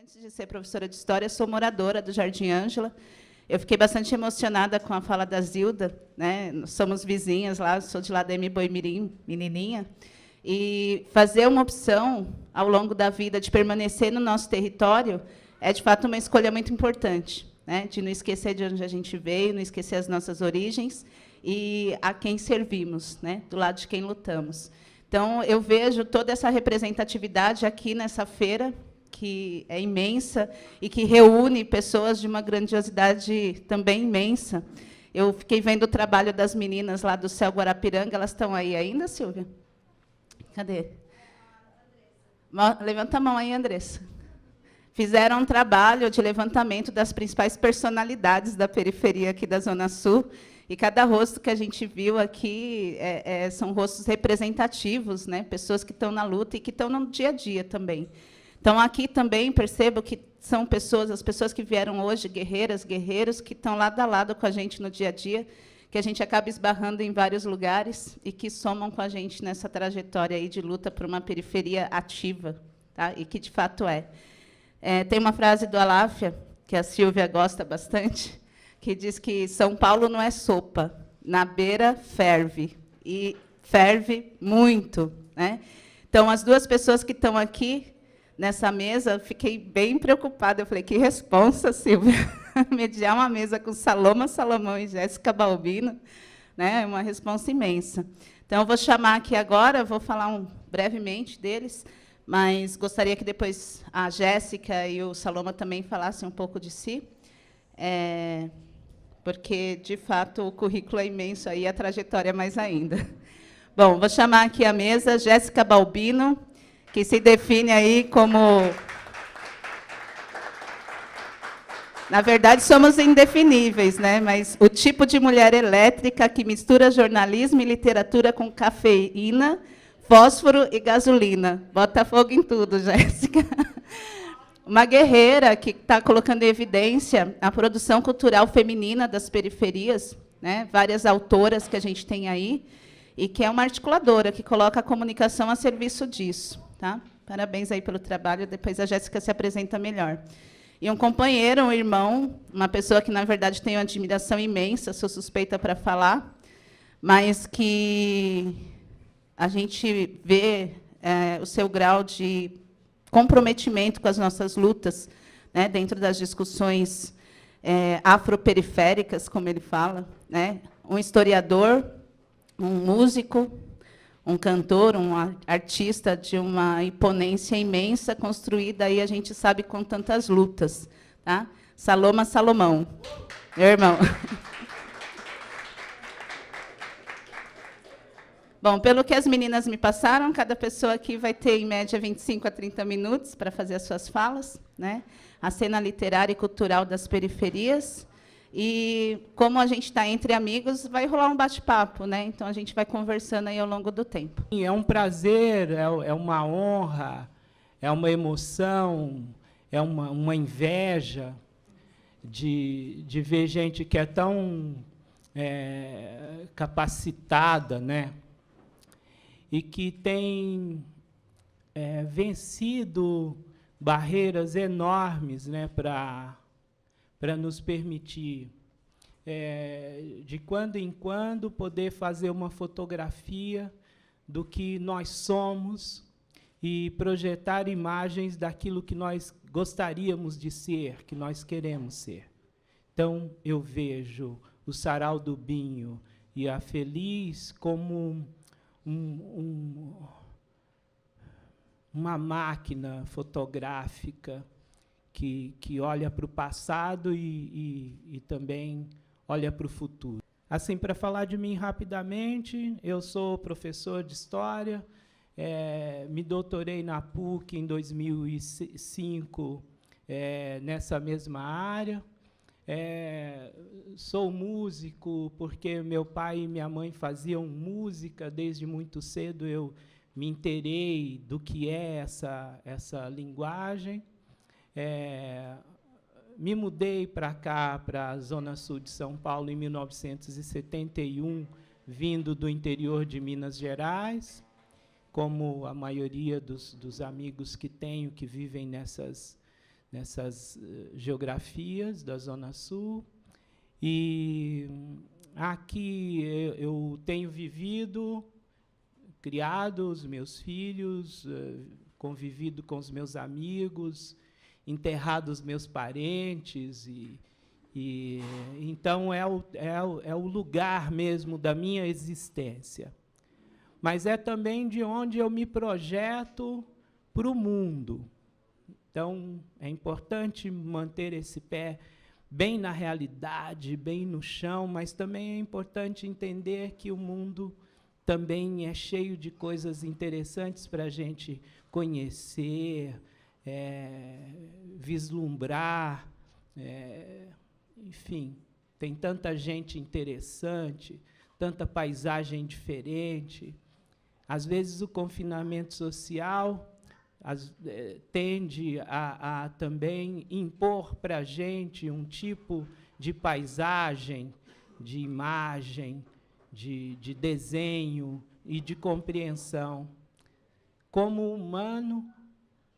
Antes de ser professora de História, sou moradora do Jardim Ângela. Eu fiquei bastante emocionada com a fala da Zilda, né? Nós somos vizinhas lá, sou de lá da Boimirim, menininha. E fazer uma opção, ao longo da vida, de permanecer no nosso território é, de fato, uma escolha muito importante, né? De não esquecer de onde a gente veio, não esquecer as nossas origens e a quem servimos, né? Do lado de quem lutamos. Então, eu vejo toda essa representatividade aqui nessa feira, que é imensa e que reúne pessoas de uma grandiosidade também imensa. Eu fiquei vendo o trabalho das meninas lá do Céu Guarapiranga. Elas estão aí ainda, Silvia? Cadê? Levanta a mão aí, Andressa. Fizeram um trabalho de levantamento das principais personalidades da periferia aqui da Zona Sul, e cada rosto que a gente viu aqui são rostos representativos, né? Pessoas que estão na luta e que estão no dia a dia também. Então, aqui também percebo que são pessoas, as pessoas que vieram hoje, guerreiras, guerreiros, que estão lado a lado com a gente no dia a dia, que a gente acaba esbarrando em vários lugares e que somam com a gente nessa trajetória aí de luta por uma periferia ativa, tá? E que, de fato, é. Tem uma frase do Aláfia, que a Silvia gosta bastante, que diz que São Paulo não é sopa, na beira ferve, e ferve muito, né? Então, as duas pessoas que estão aqui nessa mesa, fiquei bem preocupada. Eu falei, que responsa, Silvia, mediar uma mesa com Saloma Salomão e Jéssica Balbino, né? É uma responsa imensa. Então, eu vou chamar aqui agora, vou falar brevemente deles, mas gostaria que depois a Jéssica e o Saloma também falassem um pouco de si, porque, de fato, o currículo é imenso, aí a trajetória mais ainda. Bom, vou chamar aqui à mesa Jéssica Balbino, que se define aí como... Na verdade, somos indefiníveis, né? Mas o tipo de mulher elétrica que mistura jornalismo e literatura com cafeína, fósforo e gasolina. Bota fogo em tudo, Jéssica. Uma guerreira que está colocando em evidência a produção cultural feminina das periferias, né? Várias autoras que a gente tem aí, e que é uma articuladora, que coloca a comunicação a serviço disso. Tá? Parabéns aí pelo trabalho. Depois a Jéssica se apresenta melhor. E um companheiro, um irmão, uma pessoa que, na verdade, tenho uma admiração imensa, sou suspeita para falar, mas que a gente vê o seu grau de comprometimento com as nossas lutas, né, dentro das discussões afroperiféricas, como ele fala, né? Um historiador, um músico, um cantor, um artista de uma imponência imensa, construída, aí a gente sabe, com tantas lutas. Tá? Saloma Salomão, meu irmão. Bom, pelo que as meninas me passaram, cada pessoa aqui vai ter, em média, 25 a 30 minutos para fazer as suas falas, né? A cena literária e cultural das periferias. E, como a gente está entre amigos, vai rolar um bate-papo, né? Então, a gente vai conversando aí ao longo do tempo. É um prazer, é uma honra, é uma emoção, é uma inveja de ver gente que é tão capacitada, né? E que tem vencido barreiras enormes, né, para nos permitir, de quando em quando, poder fazer uma fotografia do que nós somos e projetar imagens daquilo que nós gostaríamos de ser, que nós queremos ser. Então, eu vejo o Sarau do Binho e a Feliz como uma máquina fotográfica que olha para o passado e também olha para o futuro. Assim, para falar de mim rapidamente, eu sou professor de História, me doutorei na PUC em 2005, nessa mesma área. Sou músico porque meu pai e minha mãe faziam música desde muito cedo. Eu me inteirei do que é essa linguagem. Me mudei para cá, para a Zona Sul de São Paulo, em 1971, vindo do interior de Minas Gerais, como a maioria dos amigos que tenho, que vivem nessas geografias da Zona Sul. E aqui eu tenho vivido, criado os meus filhos, convivido com os meus amigos, enterrado os meus parentes, então é o lugar mesmo da minha existência. Mas é também de onde eu me projeto para o mundo. Então, é importante manter esse pé bem na realidade, bem no chão, mas também é importante entender que o mundo também é cheio de coisas interessantes para a gente conhecer, vislumbrar, enfim, tem tanta gente interessante, tanta paisagem diferente. Às vezes, o confinamento social tende a também impor para a gente um tipo de paisagem, de imagem, de desenho e de compreensão. Como humano,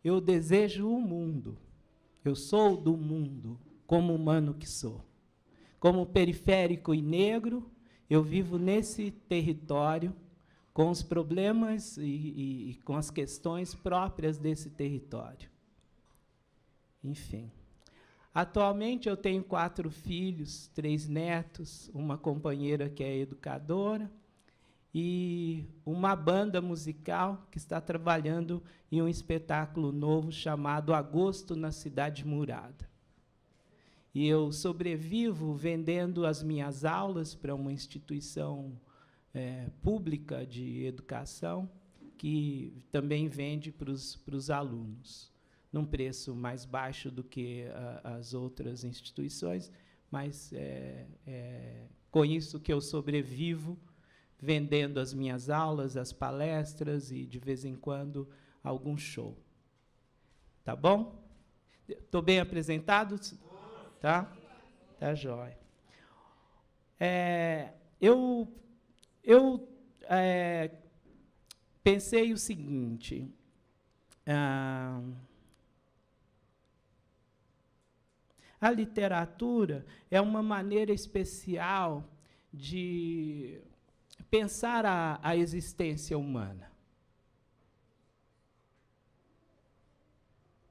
eu desejo o mundo. Eu sou do mundo, como humano que sou. Como periférico e negro, eu vivo nesse território, com os problemas e com as questões próprias desse território. Enfim. Atualmente, eu tenho 4 filhos, 3 netos, uma companheira que é educadora e uma banda musical que está trabalhando em um espetáculo novo chamado Agosto na Cidade Murada. E eu sobrevivo vendendo as minhas aulas para uma instituição pública de educação, que também vende para os alunos, num preço mais baixo do que as outras instituições, mas com isso que eu sobrevivo, vendendo as minhas aulas, as palestras e, de vez em quando, algum show. Tá bom? Estou bem apresentado? Tá? Tá jóia. Eu pensei o seguinte, a literatura é uma maneira especial de pensar a existência humana.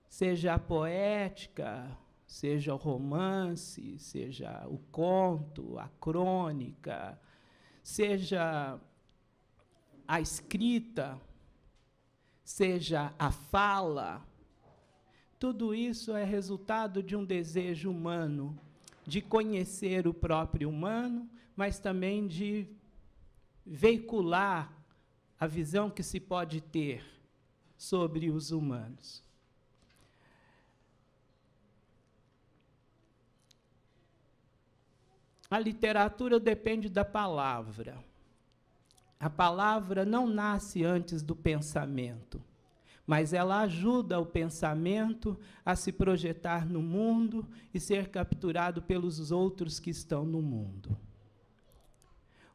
Seja a poética, seja o romance, seja o conto, a crônica, seja a escrita, seja a fala, tudo isso é resultado de um desejo humano de conhecer o próprio humano, mas também de veicular a visão que se pode ter sobre os humanos. A literatura depende da palavra. A palavra não nasce antes do pensamento, mas ela ajuda o pensamento a se projetar no mundo e ser capturado pelos outros que estão no mundo.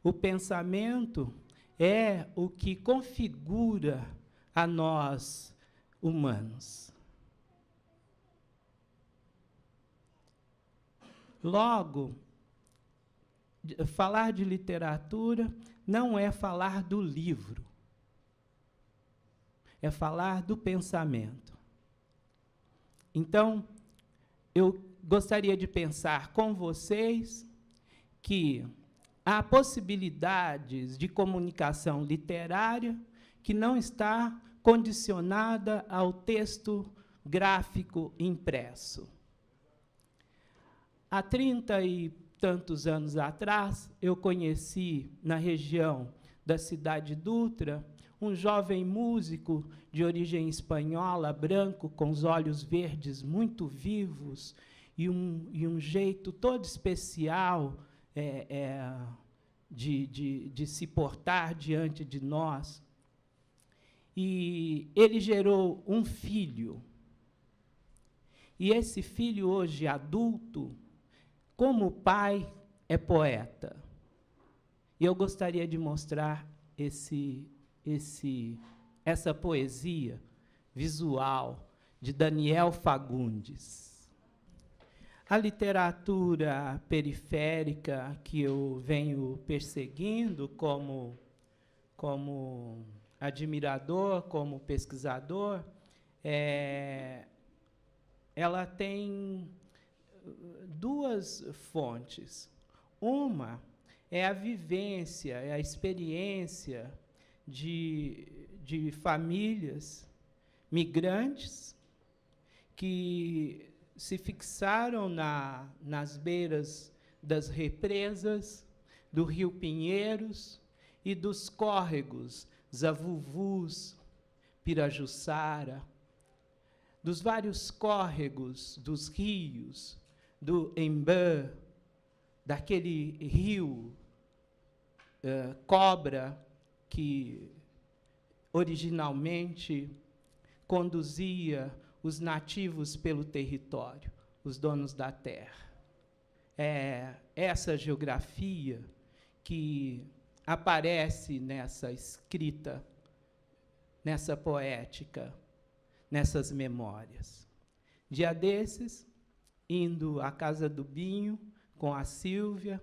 O pensamento é o que configura a nós, humanos. Logo, falar de literatura não é falar do livro, é falar do pensamento. Então, eu gostaria de pensar com vocês que há possibilidades de comunicação literária que não está condicionada ao texto gráfico impresso. Há 30 e tantos anos atrás, eu conheci, na região da cidade Dutra, um jovem músico de origem espanhola, branco, com os olhos verdes muito vivos e um jeito todo especial de se portar diante de nós. E ele gerou um filho. E esse filho, hoje adulto, como pai, é poeta. E eu gostaria de mostrar essa poesia visual de Daniel Fagundes. A literatura periférica que eu venho perseguindo como admirador, como pesquisador, ela tem duas fontes. Uma é a vivência, é a experiência de famílias migrantes que se fixaram nas beiras das represas do Rio Pinheiros e dos córregos Zavuvus, Pirajussara, dos vários córregos dos rios, do Embã, daquele rio Cobra, que originalmente conduzia os nativos pelo território, os donos da terra. É essa geografia que aparece nessa escrita, nessa poética, nessas memórias. Dia desses, indo à casa do Binho com a Sílvia,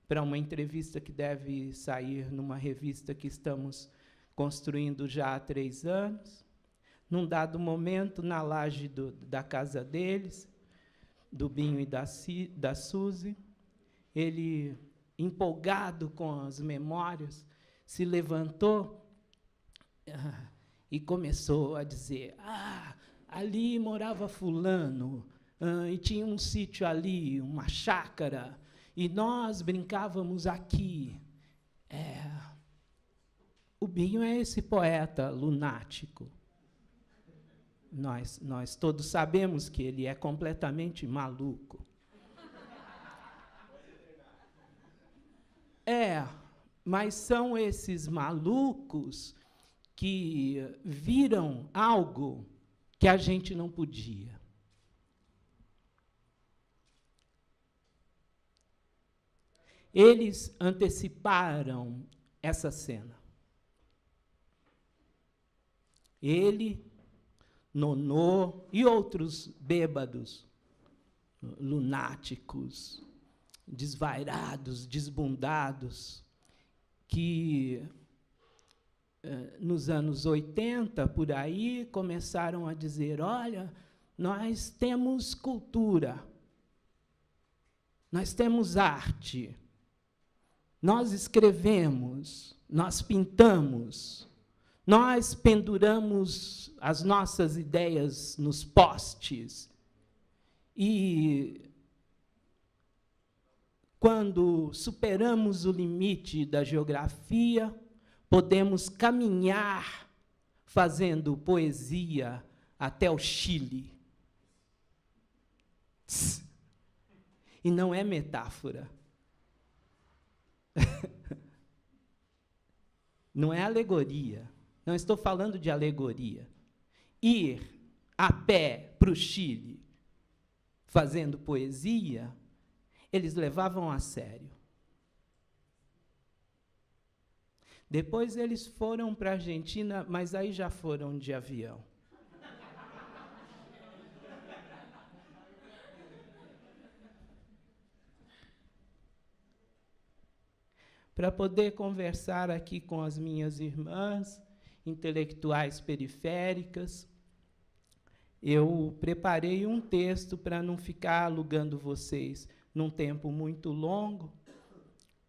para uma entrevista que deve sair numa revista que estamos construindo já há 3 anos, num dado momento, na laje da casa deles, do Binho e da Suzy, ele, empolgado com as memórias, se levantou e começou a dizer: ali morava fulano, e tinha um sítio ali, uma chácara, e nós brincávamos aqui. O Binho é esse poeta lunático. Nós todos sabemos que ele é completamente maluco. Mas são esses malucos que viram algo que a gente não podia. Eles anteciparam essa cena. Ele, Nonô e outros bêbados, lunáticos, desvairados, desbundados, que nos anos 80, por aí, começaram a dizer: olha, nós temos cultura, nós temos arte, nós escrevemos, nós pintamos, nós penduramos as nossas ideias nos postes. E, quando superamos o limite da geografia, podemos caminhar fazendo poesia até o Chile. E não é metáfora. Não é alegoria. Não estou falando de alegoria. Ir a pé para o Chile fazendo poesia, eles levavam a sério. Depois eles foram para a Argentina, mas aí já foram de avião. Para poder conversar aqui com as minhas irmãs, intelectuais periféricas, eu preparei um texto para não ficar alugando vocês num tempo muito longo,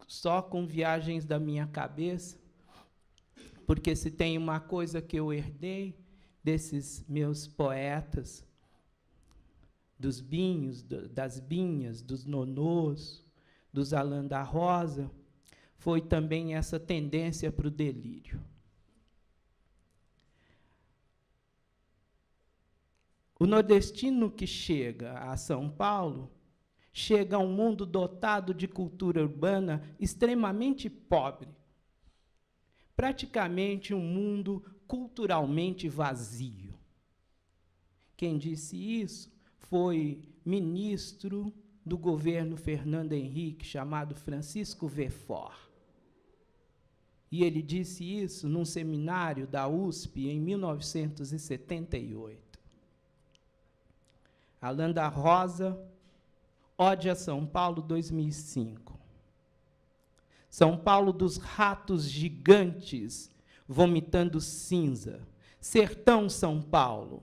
só com viagens da minha cabeça, porque se tem uma coisa que eu herdei desses meus poetas, dos Binhos, das Binhas, dos Nonôs, dos Alain da Rosa, foi também essa tendência para o delírio. O nordestino que chega a São Paulo chega a um mundo dotado de cultura urbana extremamente pobre, praticamente um mundo culturalmente vazio. Quem disse isso foi ministro do governo Fernando Henrique, chamado Francisco Verfort. E ele disse isso num seminário da USP em 1978. Alain da Rosa, Ode a São Paulo, 2005. São Paulo dos ratos gigantes, vomitando cinza. Sertão São Paulo,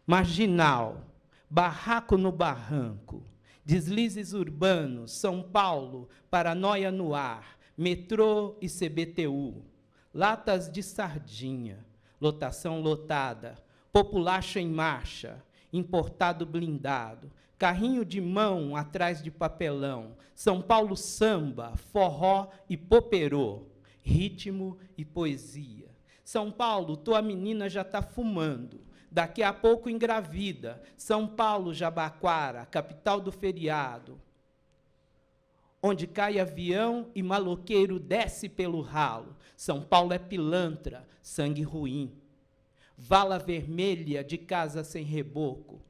marginal, barraco no barranco. Deslizes urbanos, São Paulo, paranoia no ar, metrô e CBTU. Latas de sardinha, lotação lotada, populacho em marcha, importado blindado, carrinho de mão atrás de papelão, São Paulo samba, forró e poperô, ritmo e poesia. São Paulo, tua menina já está fumando, daqui a pouco engravida. São Paulo, Jabaquara, capital do feriado, onde cai avião e maloqueiro desce pelo ralo. São Paulo é pilantra, sangue ruim. Vala vermelha de casa sem reboco,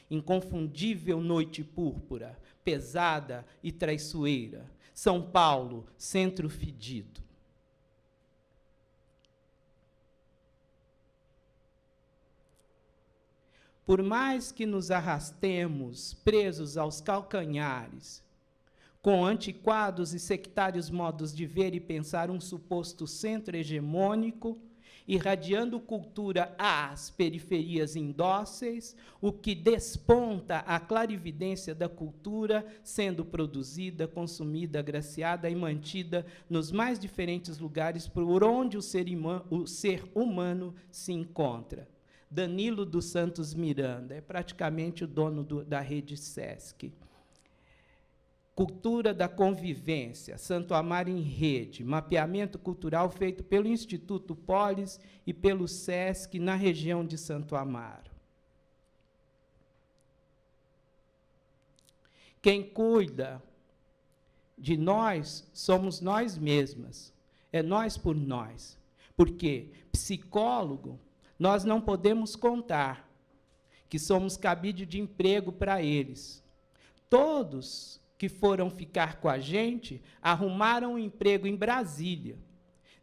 inconfundível noite púrpura, pesada e traiçoeira. São Paulo, centro fedido. Por mais que nos arrastemos, presos aos calcanhares, com antiquados e sectários modos de ver e pensar um suposto centro hegemônico, irradiando cultura às periferias indóceis, o que desponta a clarividência da cultura sendo produzida, consumida, agraciada e mantida nos mais diferentes lugares por onde o ser humano se encontra. Danilo dos Santos Miranda, é praticamente o dono da rede SESC. Cultura da convivência, Santo Amaro em Rede, mapeamento cultural feito pelo Instituto Polis e pelo SESC na região de Santo Amaro. Quem cuida de nós somos nós mesmas, é nós por nós, porque psicólogo nós não podemos contar que somos cabide de emprego para eles. Todos que foram ficar com a gente arrumaram um emprego em Brasília.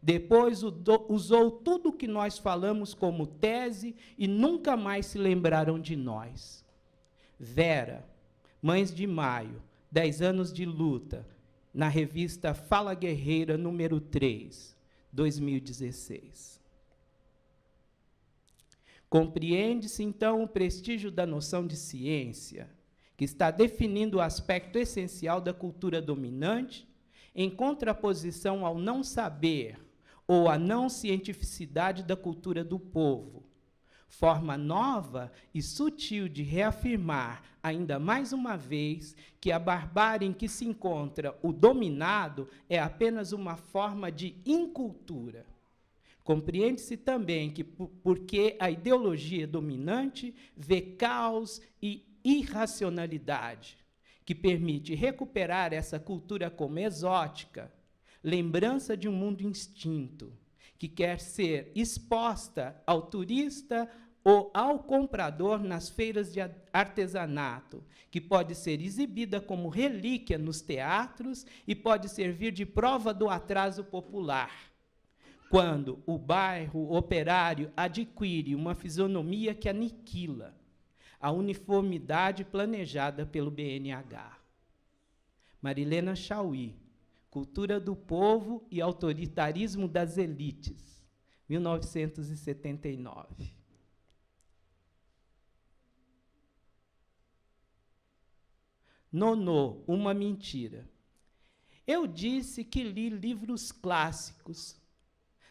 Depois usou tudo o que nós falamos como tese e nunca mais se lembraram de nós. Vera, Mães de Maio, 10 anos de luta, na revista Fala Guerreira, número 3, 2016. Compreende-se, então, o prestígio da noção de ciência, que está definindo o aspecto essencial da cultura dominante, em contraposição ao não saber ou à não cientificidade da cultura do povo. Forma nova e sutil de reafirmar, ainda mais uma vez, que a barbárie em que se encontra o dominado é apenas uma forma de incultura. Compreende-se também que, porque a ideologia dominante vê caos e irracionalidade, que permite recuperar essa cultura como exótica, lembrança de um mundo extinto, que quer ser exposta ao turista ou ao comprador nas feiras de artesanato, que pode ser exibida como relíquia nos teatros e pode servir de prova do atraso popular, quando o bairro operário adquire uma fisionomia que aniquila a uniformidade planejada pelo BNH. Marilena Chauí, Cultura do Povo e Autoritarismo das Elites, 1979. Nonô, uma mentira. Eu disse que li livros clássicos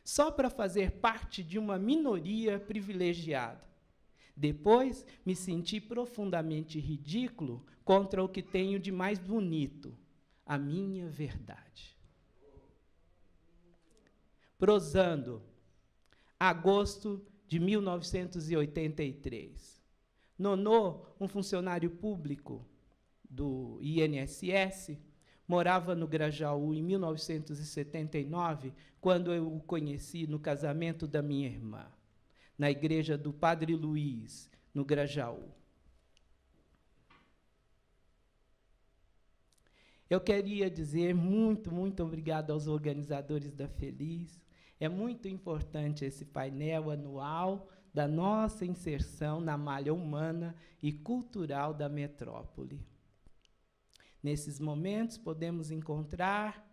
só para fazer parte de uma minoria privilegiada. Depois, me senti profundamente ridículo contra o que tenho de mais bonito, a minha verdade. Prosando, agosto de 1983. Nonô, um funcionário público do INSS, morava no Grajaú em 1979, quando eu o conheci no casamento da minha irmã, na igreja do Padre Luiz, no Grajaú. Eu queria dizer muito, muito obrigado aos organizadores da Feliz. É muito importante esse painel anual da nossa inserção na malha humana e cultural da metrópole. Nesses momentos, podemos encontrar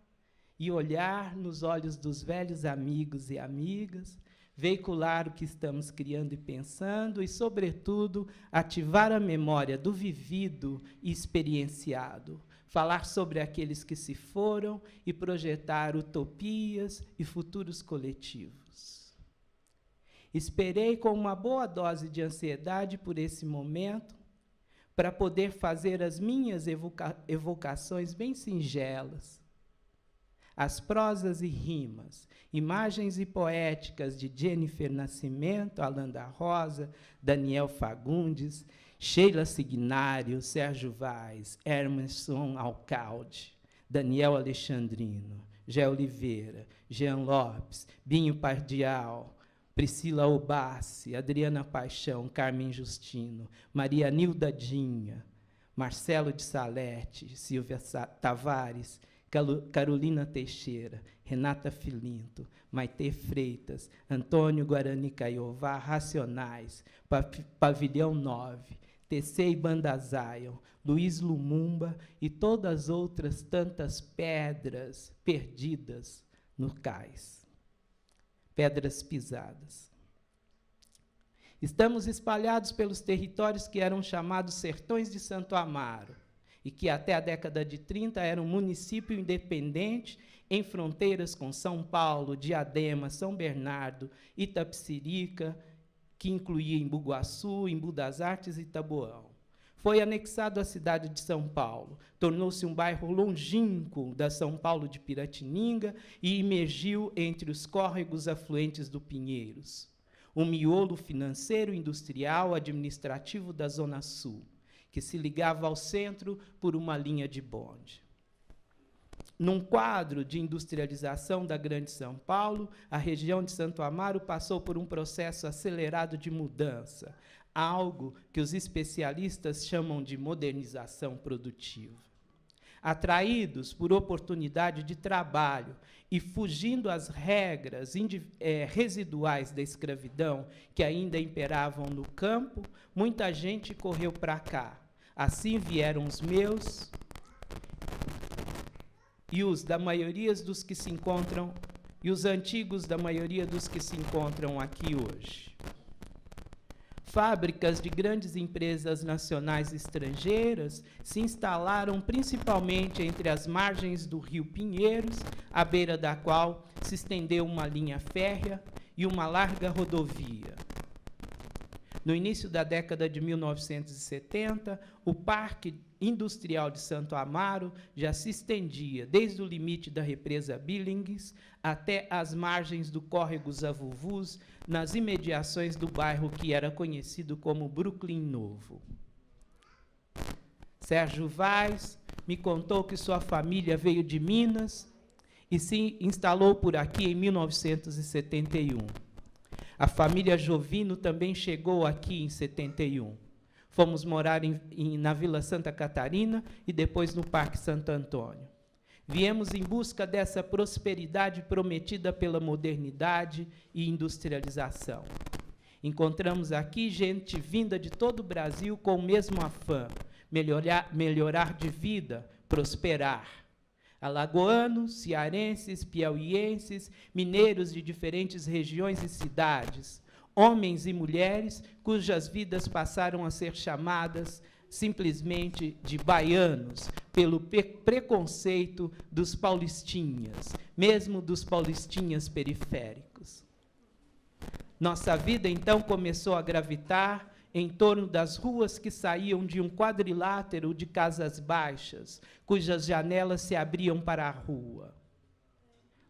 e olhar nos olhos dos velhos amigos e amigas, veicular o que estamos criando e pensando e, sobretudo, ativar a memória do vivido e experienciado, falar sobre aqueles que se foram e projetar utopias e futuros coletivos. Esperei com uma boa dose de ansiedade por esse momento, para poder fazer as minhas evocações bem singelas. As prosas e rimas, imagens e poéticas de Jennifer Nascimento, Alain da Rosa, Daniel Fagundes, Sheila Signário, Sérgio Vaz, Emerson Alcalde, Daniel Alexandrino, Gé Oliveira, Jean Lopes, Binho Pardial, Priscila Obassi, Adriana Paixão, Carmen Justino, Maria Nilda Dinha, Marcelo de Salete, Silvia Tavares, Carolina Teixeira, Renata Filinto, Maitê Freitas, Antônio Guarani Caiová, Racionais, Pavilhão 9, TC e Banda Zion, Luiz Lumumba e todas as outras tantas pedras perdidas no cais. Pedras pisadas. Estamos espalhados pelos territórios que eram chamados Sertões de Santo Amaro e que até a década de 30 eram um município independente em fronteiras com São Paulo, Diadema, São Bernardo, Itapecerica, que incluía Embu-Guaçu, Embu das Artes e Taboão. Foi anexado à cidade de São Paulo, tornou-se um bairro longínquo da São Paulo de Piratininga e emergiu entre os córregos afluentes do Pinheiros, um miolo financeiro, industrial, administrativo da Zona Sul, que se ligava ao centro por uma linha de bonde. Num quadro de industrialização da Grande São Paulo, a região de Santo Amaro passou por um processo acelerado de mudança, algo que os especialistas chamam de modernização produtiva. Atraídos por oportunidade de trabalho e fugindo às regras residuais da escravidão que ainda imperavam no campo, muita gente correu para cá. Assim vieram os meus e os da maioria dos que se encontram, e os antigos da maioria dos que se encontram aqui hoje. Fábricas de grandes empresas nacionais e estrangeiras se instalaram principalmente entre as margens do rio Pinheiros, à beira da qual se estendeu uma linha férrea e uma larga rodovia. No início da década de 1970, o Parque Industrial de Santo Amaro já se estendia desde o limite da represa Billings até as margens do córrego Zavuvus, nas imediações do bairro que era conhecido como Brooklyn Novo. Sérgio Vaz me contou que sua família veio de Minas e se instalou por aqui em 1971. A família Jovino também chegou aqui em 71. Fomos morar na Vila Santa Catarina e depois no Parque Santo Antônio. Viemos em busca dessa prosperidade prometida pela modernidade e industrialização. Encontramos aqui gente vinda de todo o Brasil com o mesmo afã, melhorar de vida, prosperar. Alagoanos, cearenses, piauienses, mineiros de diferentes regiões e cidades, homens e mulheres cujas vidas passaram a ser chamadas simplesmente de baianos, pelo preconceito dos paulistinhas, mesmo dos paulistinhas periféricos. Nossa vida, então, começou a gravitar em torno das ruas que saíam de um quadrilátero de casas baixas, cujas janelas se abriam para a rua.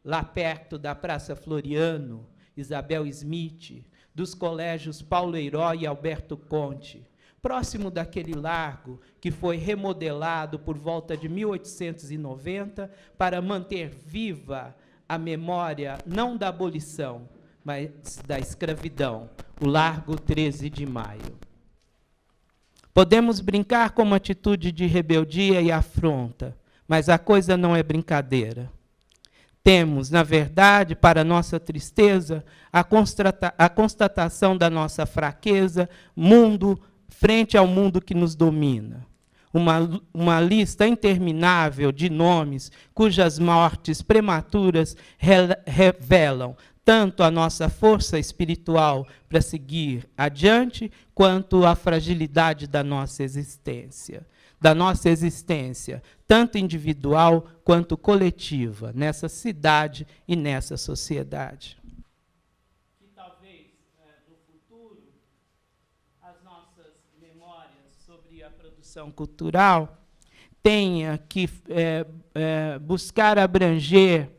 Lá perto da Praça Floriano, Isabel Smith, dos colégios Paulo Herói e Alberto Conte, próximo daquele largo que foi remodelado por volta de 1890 para manter viva a memória não da abolição, mas da escravidão, o Largo 13 de Maio. Podemos brincar com uma atitude de rebeldia e afronta, mas a coisa não é brincadeira. Temos, na verdade, para nossa tristeza, a constatação da nossa fraqueza frente ao mundo que nos domina. Uma lista interminável de nomes cujas mortes prematuras revelam tanto a nossa força espiritual para seguir adiante, quanto a fragilidade da nossa existência. Tanto individual quanto coletiva, nessa cidade e nessa sociedade. Que talvez, no futuro, as nossas memórias sobre a produção cultural tenha que buscar abranger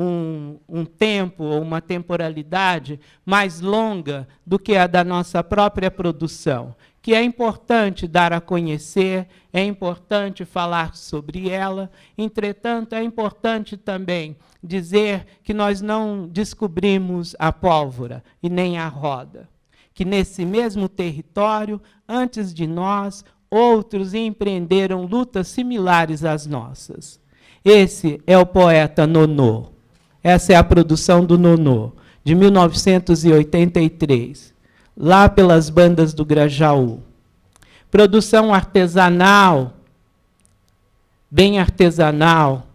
um tempo ou uma temporalidade mais longa do que a da nossa própria produção, que é importante dar a conhecer, é importante falar sobre ela, entretanto, é importante também dizer que nós não descobrimos a pólvora e nem a roda, que nesse mesmo território, antes de nós, outros empreenderam lutas similares às nossas. Esse é o poeta Nonô. Essa é a produção do Nonô, de 1983, lá pelas bandas do Grajaú. Produção artesanal, bem artesanal,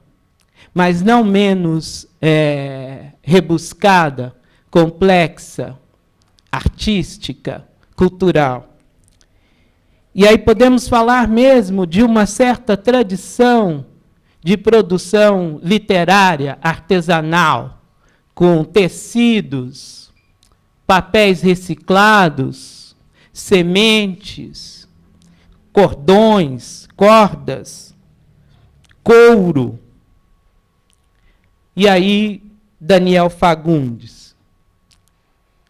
mas não menos rebuscada, complexa, artística, cultural. E aí podemos falar mesmo de uma certa tradição de produção literária, artesanal, com tecidos, papéis reciclados, sementes, cordões, cordas, couro. E aí, Daniel Fagundes.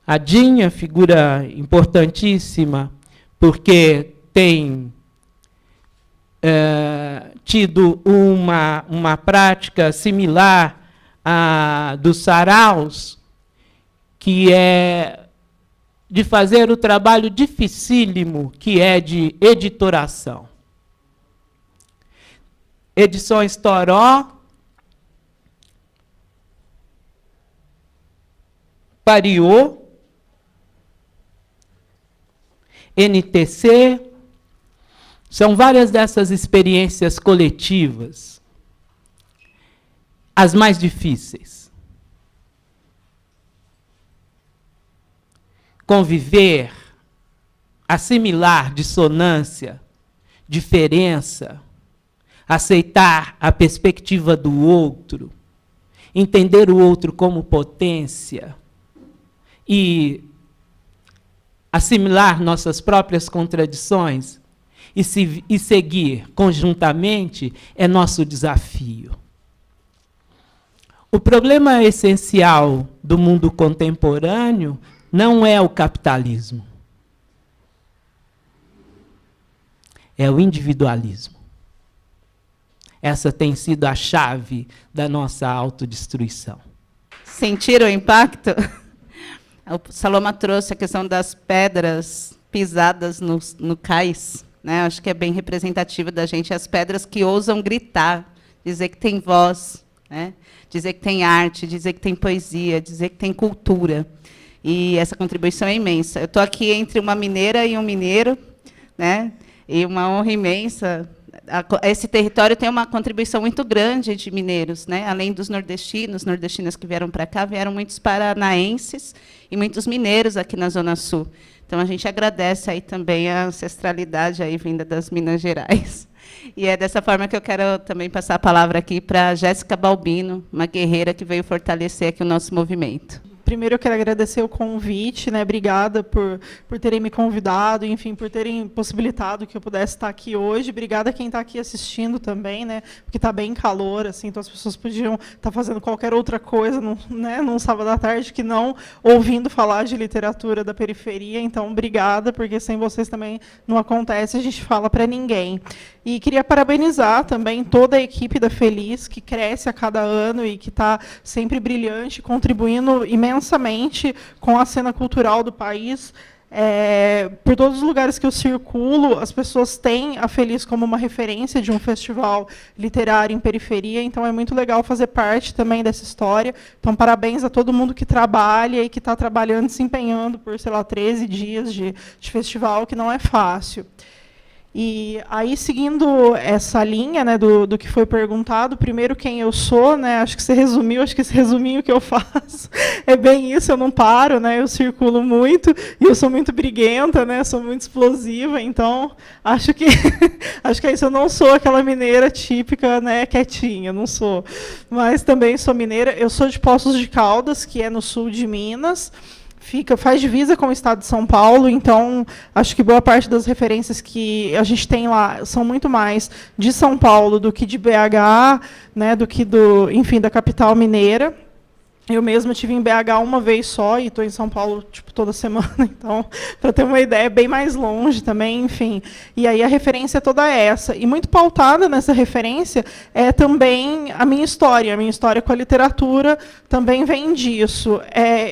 A Dinha, figura importantíssima, porque tem tido uma prática similar à dos saraus, que é de fazer o trabalho dificílimo que é de editoração. Edições Toró, Pariô, NTC, são várias dessas experiências coletivas, as mais difíceis. Conviver, assimilar dissonância, diferença, aceitar a perspectiva do outro, entender o outro como potência e assimilar nossas próprias contradições e seguir conjuntamente é nosso desafio. O problema essencial do mundo contemporâneo não é o capitalismo. É o individualismo. Essa tem sido a chave da nossa autodestruição. Sentiram o impacto? O Saloma trouxe a questão das pedras pisadas no cais, né? Acho que é bem representativa da gente, as pedras que ousam gritar, dizer que tem voz, né? Dizer que tem arte, dizer que tem poesia, dizer que tem cultura. E essa contribuição é imensa. Eu estou aqui entre uma mineira e um mineiro, né? E uma honra imensa. Esse território tem uma contribuição muito grande de mineiros, né? Além dos nordestinas que vieram para cá, vieram muitos paranaenses e muitos mineiros aqui na Zona Sul. Então, a gente agradece aí também a ancestralidade aí vinda das Minas Gerais. E é dessa forma que eu quero também passar a palavra aqui para a Jéssica Balbino, uma guerreira que veio fortalecer aqui o nosso movimento. Primeiro, eu quero agradecer o convite, né? Obrigada por terem me convidado, enfim, por terem possibilitado que eu pudesse estar aqui hoje. Obrigada a quem está aqui assistindo também, né? Porque está bem calor, assim, então as pessoas podiam estar fazendo qualquer outra coisa, num sábado à tarde, que não ouvindo falar de literatura da periferia. Então, obrigada, porque sem vocês também não acontece, a gente fala para ninguém. E queria parabenizar também toda a equipe da Feliz, que cresce a cada ano e que está sempre brilhante, contribuindo imensamente com a cena cultural do país. Por todos os lugares que eu circulo, as pessoas têm a Feliz como uma referência de um festival literário em periferia, então é muito legal fazer parte também dessa história. Então, parabéns a todo mundo que trabalha e que está trabalhando, se empenhando por, sei lá, 13 dias de festival, que não é fácil. E aí, seguindo essa linha, né, do que foi perguntado, primeiro quem eu sou, né, acho que você resumiu, acho que esse resuminho que eu faço é bem isso, eu não paro, né, eu circulo muito, e eu sou muito briguenta, né, sou muito explosiva, então acho que é isso, eu não sou aquela mineira típica, né, quietinha, não sou. Mas também sou mineira, eu sou de Poços de Caldas, que é no sul de Minas. Faz divisa com o estado de São Paulo, então acho que boa parte das referências que a gente tem lá são muito mais de São Paulo do que de BH, né, do que enfim, da capital mineira. Eu mesma estive em BH uma vez só e estou em São Paulo tipo, toda semana, então, para ter uma ideia, é bem mais longe também, enfim. E aí a referência é toda essa. E muito pautada nessa referência é também a minha história com a literatura também vem disso.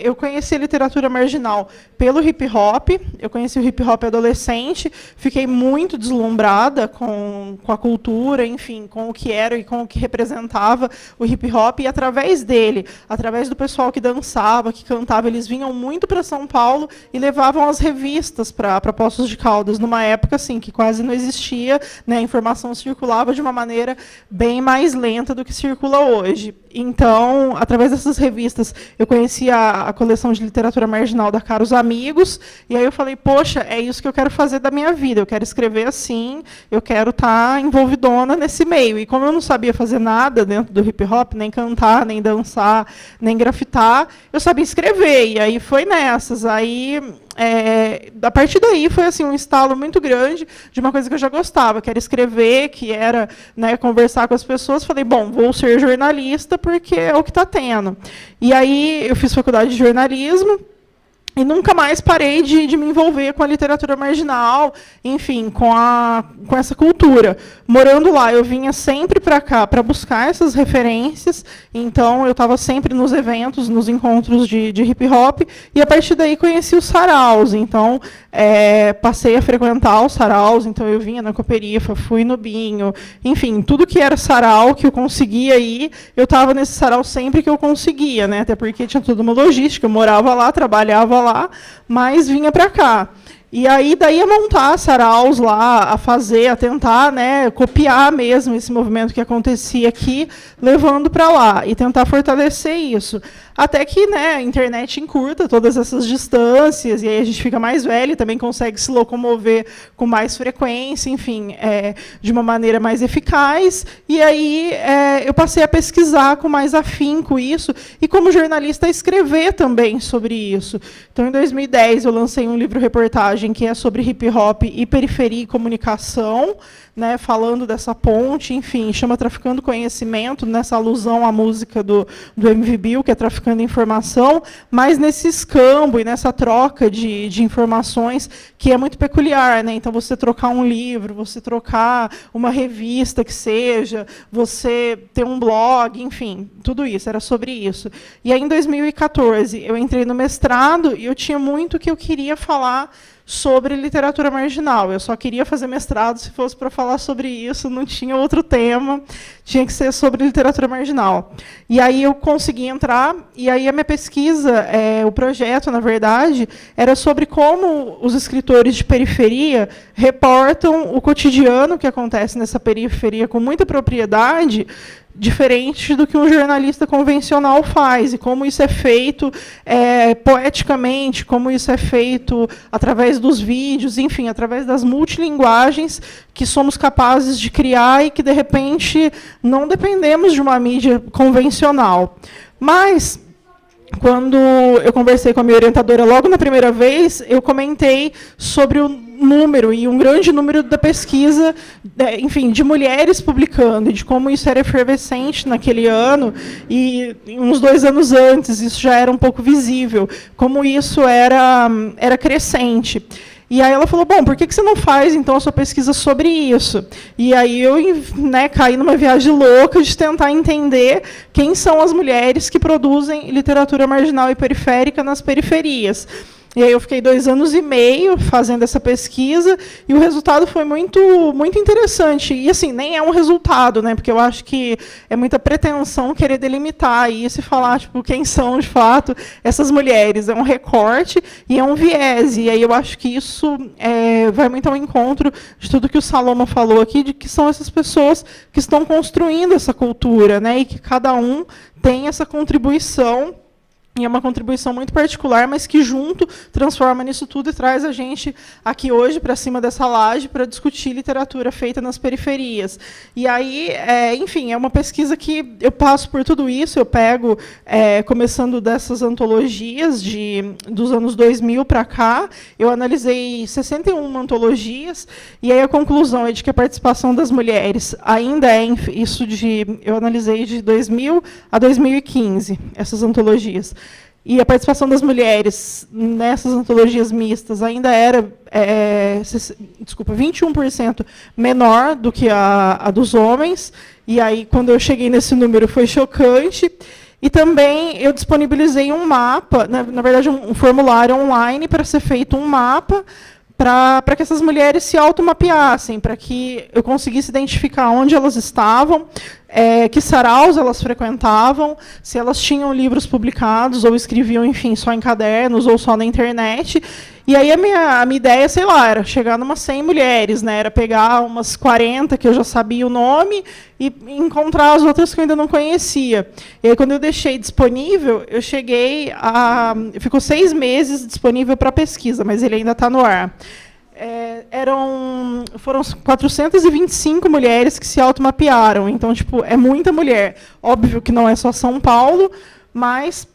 Eu conheci a literatura marginal pelo hip-hop, eu conheci o hip-hop adolescente, fiquei muito deslumbrada com a cultura, enfim, com o que era e com o que representava o hip-hop, e através dele, através do pessoal que dançava, que cantava, eles vinham muito para São Paulo e levavam as revistas para Poços de Caldas, numa época assim, que quase não existia, né, a informação circulava de uma maneira bem mais lenta do que circula hoje. Então, através dessas revistas, eu conheci a coleção de literatura marginal da Caros Amigos, e aí eu falei, poxa, é isso que eu quero fazer da minha vida, eu quero escrever assim, eu quero estar envolvidona nesse meio. E como eu não sabia fazer nada dentro do hip-hop, nem cantar, nem dançar, nem grafitar, eu sabia escrever, e aí foi nessas. Aí, a partir daí, foi assim, um estalo muito grande de uma coisa que eu já gostava, que era escrever, que era, né, conversar com as pessoas. Falei, bom, vou ser jornalista, porque é o que está tendo. E aí, eu fiz faculdade de jornalismo, e nunca mais parei de me envolver com a literatura marginal, enfim, com essa cultura. Morando lá, eu vinha sempre para cá para buscar essas referências, então eu estava sempre nos eventos, nos encontros de hip-hop, e a partir daí conheci os saraus. Então, passei a frequentar os saraus, então eu vinha na Cooperifa, fui no Binho, enfim, tudo que era sarau, que eu conseguia ir, eu estava nesse sarau sempre que eu conseguia, né? Até porque tinha toda uma logística, eu morava lá, trabalhava lá, mas vinha para cá. E aí, daí a montar saraus lá, a fazer, a tentar, né, copiar mesmo esse movimento que acontecia aqui, levando para lá, e tentar fortalecer isso. Até que, né, a internet encurta todas essas distâncias, e aí a gente fica mais velho, também consegue se locomover com mais frequência, enfim, de uma maneira mais eficaz. E aí eu passei a pesquisar com mais afinco isso, e como jornalista, a escrever também sobre isso. Então, em 2010, eu lancei um livro-reportagem que é sobre hip-hop e periferia e comunicação, né, falando dessa ponte, enfim, chama Traficando Conhecimento, nessa alusão à música do MV Bill, que é Traficando Informação, mas nesse escambo e nessa troca de informações que é muito peculiar, né? Então, você trocar um livro, você trocar uma revista que seja, você ter um blog, enfim, tudo isso, era sobre isso. E aí, em 2014, eu entrei no mestrado e eu tinha muito que eu queria falar sobre literatura marginal. Eu só queria fazer mestrado se fosse para falar sobre isso, não tinha outro tema, tinha que ser sobre literatura marginal. E aí eu consegui entrar, e aí a minha pesquisa, o projeto, na verdade, era sobre como os escritores de periferia reportam o cotidiano que acontece nessa periferia com muita propriedade, diferente do que um jornalista convencional faz, e como isso é feito poeticamente, como isso é feito através dos vídeos, enfim, através das multilinguagens que somos capazes de criar e que, de repente, não dependemos de uma mídia convencional. Mas, quando eu conversei com a minha orientadora logo na primeira vez, eu comentei sobre o número, e um grande número da pesquisa, enfim, de mulheres publicando, e de como isso era efervescente naquele ano, e uns 2 anos antes, isso já era um pouco visível, como isso era crescente. E aí ela falou, bom, por que você não faz, então, a sua pesquisa sobre isso? E aí eu, né, caí numa viagem louca de tentar entender quem são as mulheres que produzem literatura marginal e periférica nas periferias. E aí eu fiquei 2 anos e meio fazendo essa pesquisa, e o resultado foi muito, muito interessante. E, assim, nem é um resultado, né, porque eu acho que é muita pretensão querer delimitar isso e falar, tipo, quem são, de fato, essas mulheres. É um recorte e é um viés. E aí eu acho que isso vai muito ao encontro de tudo que o Saloma falou aqui, de que são essas pessoas que estão construindo essa cultura, né, e que cada um tem essa contribuição. E é uma contribuição muito particular, mas que junto transforma nisso tudo e traz a gente aqui hoje para cima dessa laje para discutir literatura feita nas periferias. E aí, enfim, é uma pesquisa que eu passo por tudo isso, eu pego, começando dessas antologias dos anos 2000 para cá, eu analisei 61 antologias, e aí a conclusão é de que a participação das mulheres ainda eu analisei de 2000 a 2015, essas antologias. E a participação das mulheres nessas antologias mistas ainda era 21% menor do que a dos homens. E aí, quando eu cheguei nesse número, foi chocante. E também eu disponibilizei um mapa, na verdade, um formulário online para ser feito um mapa para que essas mulheres se automapeassem, para que eu conseguisse identificar onde elas estavam, que saraus elas frequentavam, se elas tinham livros publicados ou escreviam, enfim, só em cadernos ou só na internet. E aí a minha ideia, sei lá, era chegar numas 100 mulheres, né? Era pegar umas 40 que eu já sabia o nome e encontrar as outras que eu ainda não conhecia. E aí, quando eu deixei disponível, eu cheguei a... Ficou 6 meses disponível para pesquisa, mas ele ainda está no ar. Foram 425 mulheres que se automapearam. Então, tipo, é muita mulher. Óbvio que não é só São Paulo, mas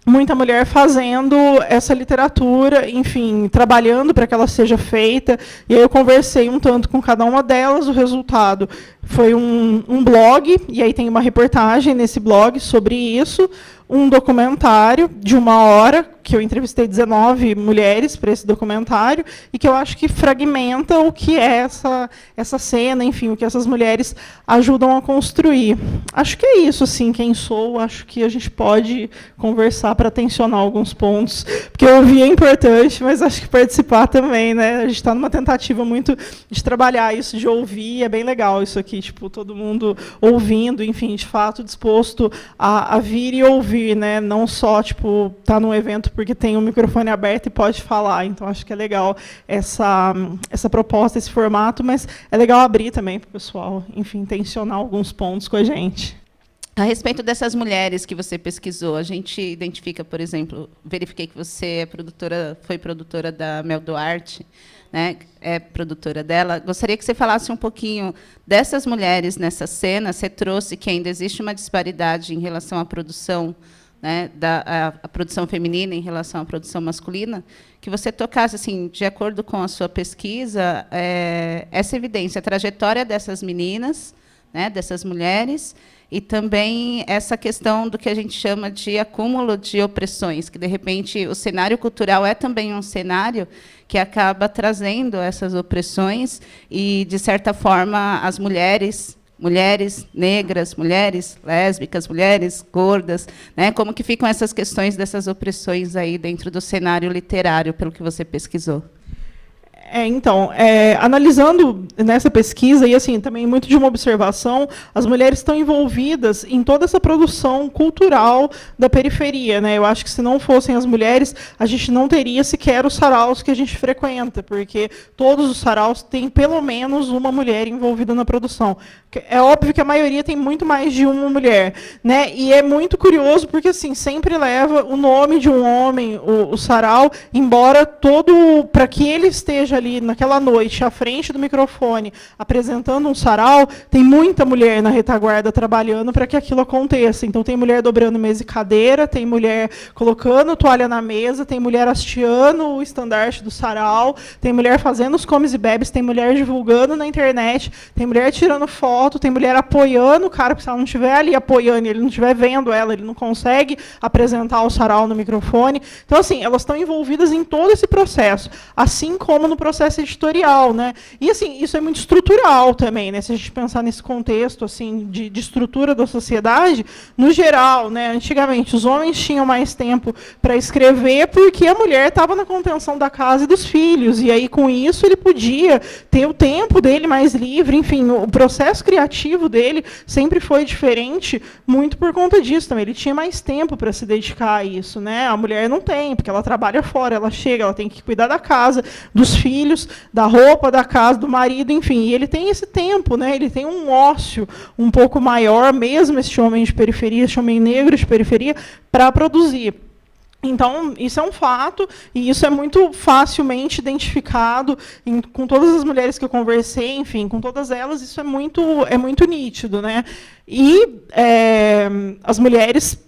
muita mulher fazendo essa literatura, enfim, trabalhando para que ela seja feita. E aí eu conversei um tanto com cada uma delas. O resultado foi um blog, e aí tem uma reportagem nesse blog sobre isso, um documentário de 1 hora, que eu entrevistei 19 mulheres para esse documentário, e que eu acho que fragmenta o que é essa cena, enfim, o que essas mulheres ajudam a construir. Acho que é isso, assim, quem sou. Acho que a gente pode conversar para tensionar alguns pontos, porque ouvir é importante, mas acho que participar também, né? A gente está numa tentativa muito de trabalhar isso, de ouvir, é bem legal isso aqui, tipo, todo mundo ouvindo, enfim, de fato disposto a vir e ouvir, né? Não só, tipo, tá num evento porque tem um microfone aberto e pode falar. Então, acho que é legal essa proposta, esse formato, mas é legal abrir também para o pessoal, enfim, tensionar alguns pontos com a gente. A respeito dessas mulheres que você pesquisou, a gente identifica, por exemplo, verifiquei que você foi produtora da Mel Duarte, né? É produtora dela. Gostaria que você falasse um pouquinho dessas mulheres nessa cena. Você trouxe que ainda existe uma disparidade em relação à produção, né, a produção feminina em relação à produção masculina, que você tocasse, assim, de acordo com a sua pesquisa, essa evidência, a trajetória dessas meninas, né, dessas mulheres, e também essa questão do que a gente chama de acúmulo de opressões, que, de repente, o cenário cultural é também um cenário que acaba trazendo essas opressões e, de certa forma, as mulheres negras, mulheres lésbicas, mulheres gordas, né? Como que ficam essas questões dessas opressões aí dentro do cenário literário, pelo que você pesquisou? Então, analisando nessa pesquisa, e assim, também muito de uma observação, as mulheres estão envolvidas em toda essa produção cultural da periferia, né? Eu acho que, se não fossem as mulheres, a gente não teria sequer os saraus que a gente frequenta, porque todos os saraus têm pelo menos uma mulher envolvida na produção. É óbvio que a maioria tem muito mais de uma mulher, né? E é muito curioso, porque assim, sempre leva o nome de um homem, o sarau, embora para que ele esteja ali naquela noite, à frente do microfone, apresentando um sarau, tem muita mulher na retaguarda trabalhando para que aquilo aconteça. Então, tem mulher dobrando mesa e cadeira, tem mulher colocando toalha na mesa, tem mulher hasteando o estandarte do sarau, tem mulher fazendo os comes e bebes, tem mulher divulgando na internet, tem mulher tirando foto, tem mulher apoiando o cara, porque se ela não estiver ali apoiando, ele não estiver vendo ela, ele não consegue apresentar o sarau no microfone. Então, assim, elas estão envolvidas em todo esse processo, assim como no processo editorial, né? E assim, isso é muito estrutural também, né? Se a gente pensar nesse contexto assim de estrutura da sociedade, no geral, né? Antigamente os homens tinham mais tempo para escrever porque a mulher estava na contenção da casa e dos filhos, e aí com isso ele podia ter o tempo dele mais livre, enfim, o processo criativo dele sempre foi diferente, muito por conta disso também. Ele tinha mais tempo para se dedicar a isso, né? A mulher não tem, porque ela trabalha fora, ela chega, ela tem que cuidar da casa, dos filhos, da roupa, da casa, do marido, enfim. E ele tem esse tempo, né? Ele tem um ócio um pouco maior, mesmo esse homem de periferia, esse homem negro de periferia, para produzir. Então, isso é um fato, e isso é muito facilmente identificado com todas as mulheres que eu conversei, enfim, com todas elas, isso é muito nítido, né? E as mulheres,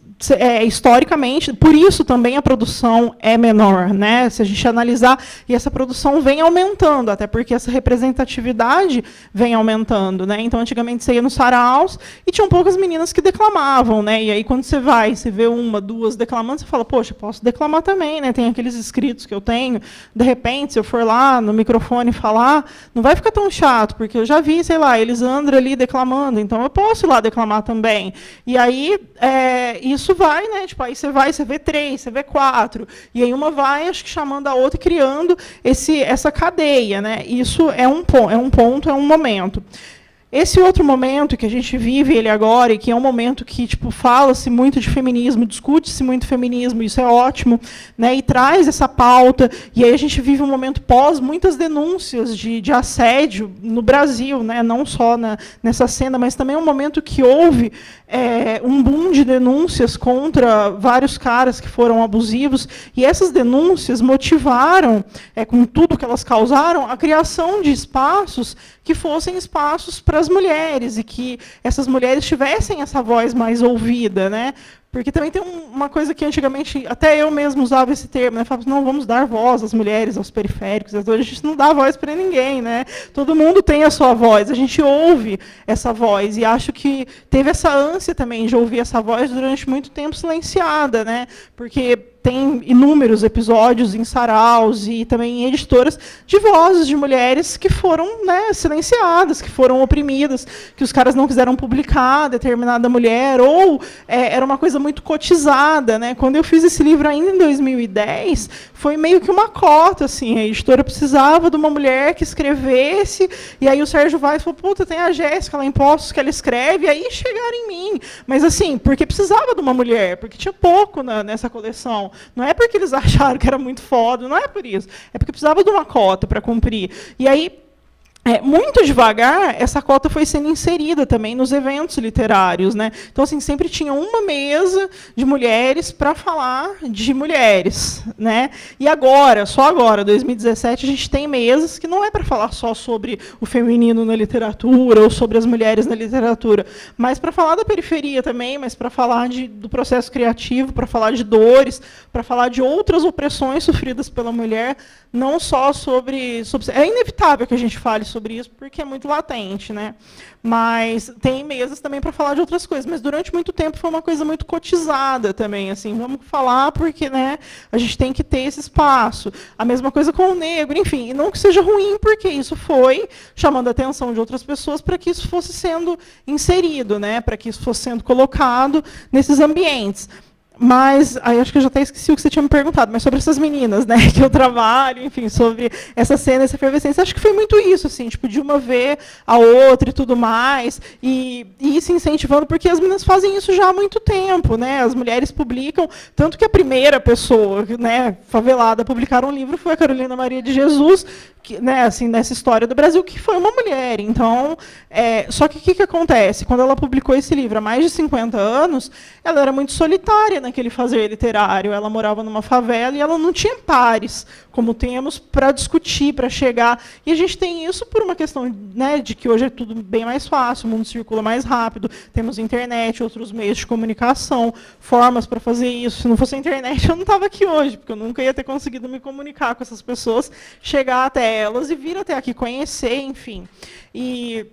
historicamente, por isso também a produção é menor, né? Se a gente analisar, e essa produção vem aumentando, até porque essa representatividade vem aumentando, né? Então, antigamente você ia nos saraus e tinham poucas meninas que declamavam, né? E aí quando você vai, você vê uma, duas declamando, você fala, poxa, posso declamar também, né? Tem aqueles escritos que eu tenho, de repente, se eu for lá no microfone falar, não vai ficar tão chato, porque eu já vi, sei lá, Elisandra ali declamando, então eu posso ir lá declamar também. E aí, isso vai, né? Tipo, aí você vê 3, você vê 4, e aí uma vai, acho que chamando a outra e criando essa cadeia, né? Isso é um ponto, é um momento. Esse outro momento que a gente vive ele agora, e que é um momento que tipo, fala-se muito de feminismo, discute-se muito feminismo, isso é ótimo, né, e traz essa pauta, e aí a gente vive um momento pós muitas denúncias de assédio no Brasil, né, não só nessa cena, mas também um momento que houve um boom de denúncias contra vários caras que foram abusivos, e essas denúncias motivaram, com tudo que elas causaram, a criação de espaços que fossem espaços para as mulheres, e que essas mulheres tivessem essa voz mais ouvida, né? Porque também tem uma coisa que antigamente, até eu mesmo usava esse termo, né? Falava, não, vamos dar voz às mulheres, aos periféricos. Hoje a gente não dá voz para ninguém, né? Todo mundo tem a sua voz, a gente ouve essa voz, e acho que teve essa ânsia também de ouvir essa voz durante muito tempo silenciada, né? Porque tem inúmeros episódios em saraus e também em editoras de vozes de mulheres que foram, né, silenciadas, que foram oprimidas, que os caras não quiseram publicar determinada mulher, ou era uma coisa muito cotizada, né? Quando eu fiz esse livro ainda em 2010, foi meio que uma cota, assim, a editora precisava de uma mulher que escrevesse, e aí o Sérgio Vaz falou, puta, tem a Jéssica lá em Postos que ela escreve, e aí chegaram em mim. Mas assim, porque precisava de uma mulher, porque tinha pouco nessa coleção. Não é porque eles acharam que era muito foda, não é por isso. É porque precisava de uma cota para cumprir. E aí, muito devagar, essa cota foi sendo inserida também nos eventos literários, né? Então, assim, sempre tinha uma mesa de mulheres para falar de mulheres, né? E agora, só agora, 2017, a gente tem mesas que não é para falar só sobre o feminino na literatura ou sobre as mulheres na literatura, mas para falar da periferia também, mas para falar do processo criativo, para falar de dores, para falar de outras opressões sofridas pela mulher, não só sobre... É inevitável que a gente fale sobre isso, porque é muito latente, né? Mas tem mesas também para falar de outras coisas. Mas durante muito tempo foi uma coisa muito cotizada também, assim, vamos falar porque, né, a gente tem que ter esse espaço. A mesma coisa com o negro, enfim, e não que seja ruim, porque isso foi chamando a atenção de outras pessoas para que isso fosse sendo inserido, né? Para que isso fosse sendo colocado nesses ambientes. Mas, aí acho que eu já até esqueci o que você tinha me perguntado, mas sobre essas meninas, né, que eu trabalho, enfim, sobre essa cena, essa efervescência, acho que foi muito isso, assim, tipo, de uma ver a outra e tudo mais, e ir se incentivando, porque as meninas fazem isso já há muito tempo, né, as mulheres publicam, tanto que a primeira pessoa, né, favelada a publicar um livro foi a Carolina Maria de Jesus, que, né, assim, nessa história do Brasil, que foi uma mulher. Então, só que o que acontece? Quando ela publicou esse livro há mais de 50 anos, ela era muito solitária naquele fazer literário. Ela morava numa favela e ela não tinha pares, como temos, para discutir, para chegar. E a gente tem isso por uma questão, né, de que hoje é tudo bem mais fácil, o mundo circula mais rápido, temos internet, outros meios de comunicação, formas para fazer isso. Se não fosse a internet, eu não estava aqui hoje, porque eu nunca ia ter conseguido me comunicar com essas pessoas, chegar até elas e vir até aqui conhecer, enfim. E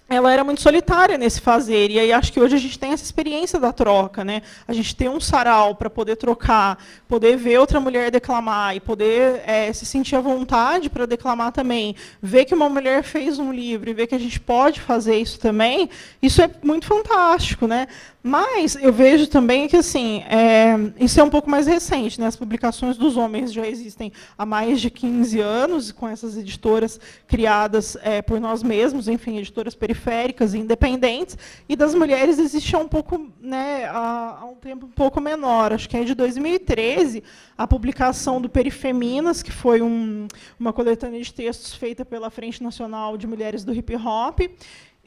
ela era muito solitária nesse fazer, e aí acho que hoje a gente tem essa experiência da troca, né? A gente tem um sarau para poder trocar, poder ver outra mulher declamar e poder se sentir à vontade para declamar também, ver que uma mulher fez um livro e ver que a gente pode fazer isso também, isso é muito fantástico, né? Mas eu vejo também que assim, isso é um pouco mais recente, né? As publicações dos homens já existem há mais de 15 anos, com essas editoras criadas por nós mesmos, enfim, editoras periféricas e independentes, e das mulheres existe há um pouco, né, há um tempo um pouco menor, acho que é de 2013, a publicação do Perifeminas, que foi uma coletânea de textos feita pela Frente Nacional de Mulheres do Hip Hop.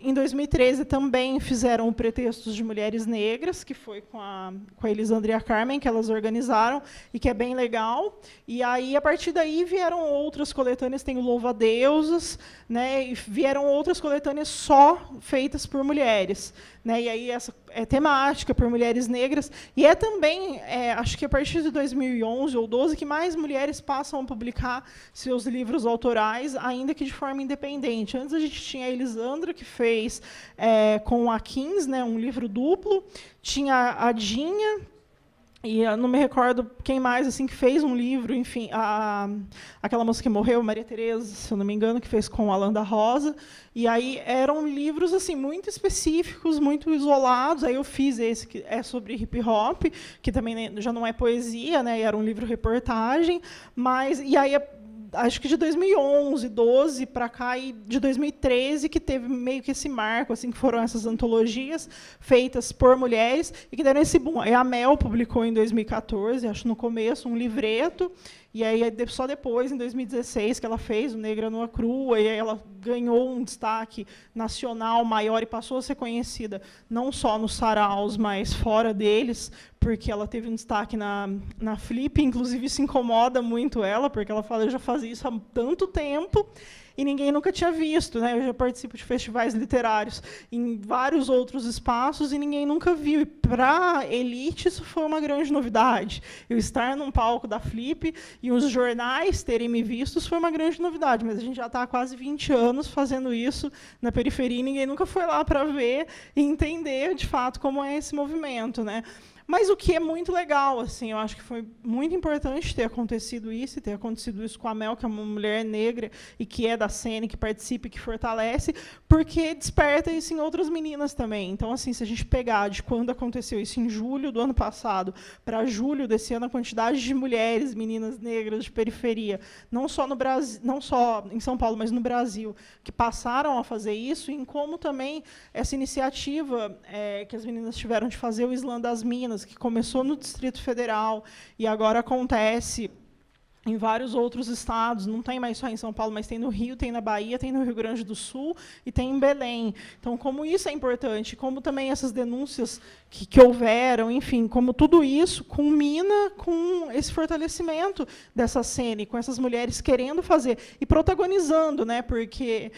Em 2013, também fizeram o Pretextos de Mulheres Negras, que foi com a Elisandra e a Carmen, que elas organizaram, e que é bem legal. E aí, a partir daí, vieram outras coletâneas, tem o Louva-Deusas, né, e vieram outras coletâneas só feitas por mulheres. Né, e aí, essa é temática por mulheres negras. E é também, acho que a partir de 2011 ou 2012, que mais mulheres passam a publicar seus livros autorais, ainda que de forma independente. Antes, a gente tinha a Elisandra, que fez com a Kins, né, um livro duplo. Tinha a Dinha, e eu não me recordo quem mais assim que fez um livro, enfim, aquela moça que morreu, Maria Tereza, se eu não me engano, que fez com a Alanda Rosa. E aí eram livros assim muito específicos, muito isolados. Aí eu fiz esse que é sobre hip hop, que também já não é poesia, né? Era um livro reportagem, mas e aí acho que de 2011, 12 para cá, e de 2013, que teve meio que esse marco, assim, que foram essas antologias feitas por mulheres, e que deram esse boom. A Mel publicou em 2014, acho no começo, um livreto, e aí só depois, em 2016, que ela fez o Negra Nua Crua, e aí ela ganhou um destaque nacional maior e passou a ser conhecida não só nos saraus, mas fora deles, porque ela teve um destaque na Flip, inclusive isso incomoda muito ela, porque ela fala, eu já fazia isso há tanto tempo, e ninguém nunca tinha visto, né? Eu já participo de festivais literários em vários outros espaços e ninguém nunca viu. E para a elite isso foi uma grande novidade. Eu estar num palco da Flip e os jornais terem me visto, isso foi uma grande novidade. Mas a gente já está há quase 20 anos fazendo isso na periferia e ninguém nunca foi lá para ver e entender, de fato, como é esse movimento, né? Mas o que é muito legal, assim, eu acho que foi muito importante ter acontecido isso, e ter acontecido isso com a Mel, que é uma mulher negra e que é da cena, que participa e que fortalece, porque desperta isso em outras meninas também. Então, assim, se a gente pegar de quando aconteceu isso em julho do ano passado para julho desse ano, a quantidade de mulheres, meninas negras de periferia, não só no Brasil, não só em São Paulo, mas no Brasil, que passaram a fazer isso, e em como também essa iniciativa que as meninas tiveram de fazer o Slam das Minas, que começou no Distrito Federal e agora acontece em vários outros estados, não tem mais só em São Paulo, mas tem no Rio, tem na Bahia, tem no Rio Grande do Sul e tem em Belém. Então, como isso é importante, como também essas denúncias que houveram, enfim, como tudo isso culmina com esse fortalecimento dessa cena, e com essas mulheres querendo fazer e protagonizando, né? Porque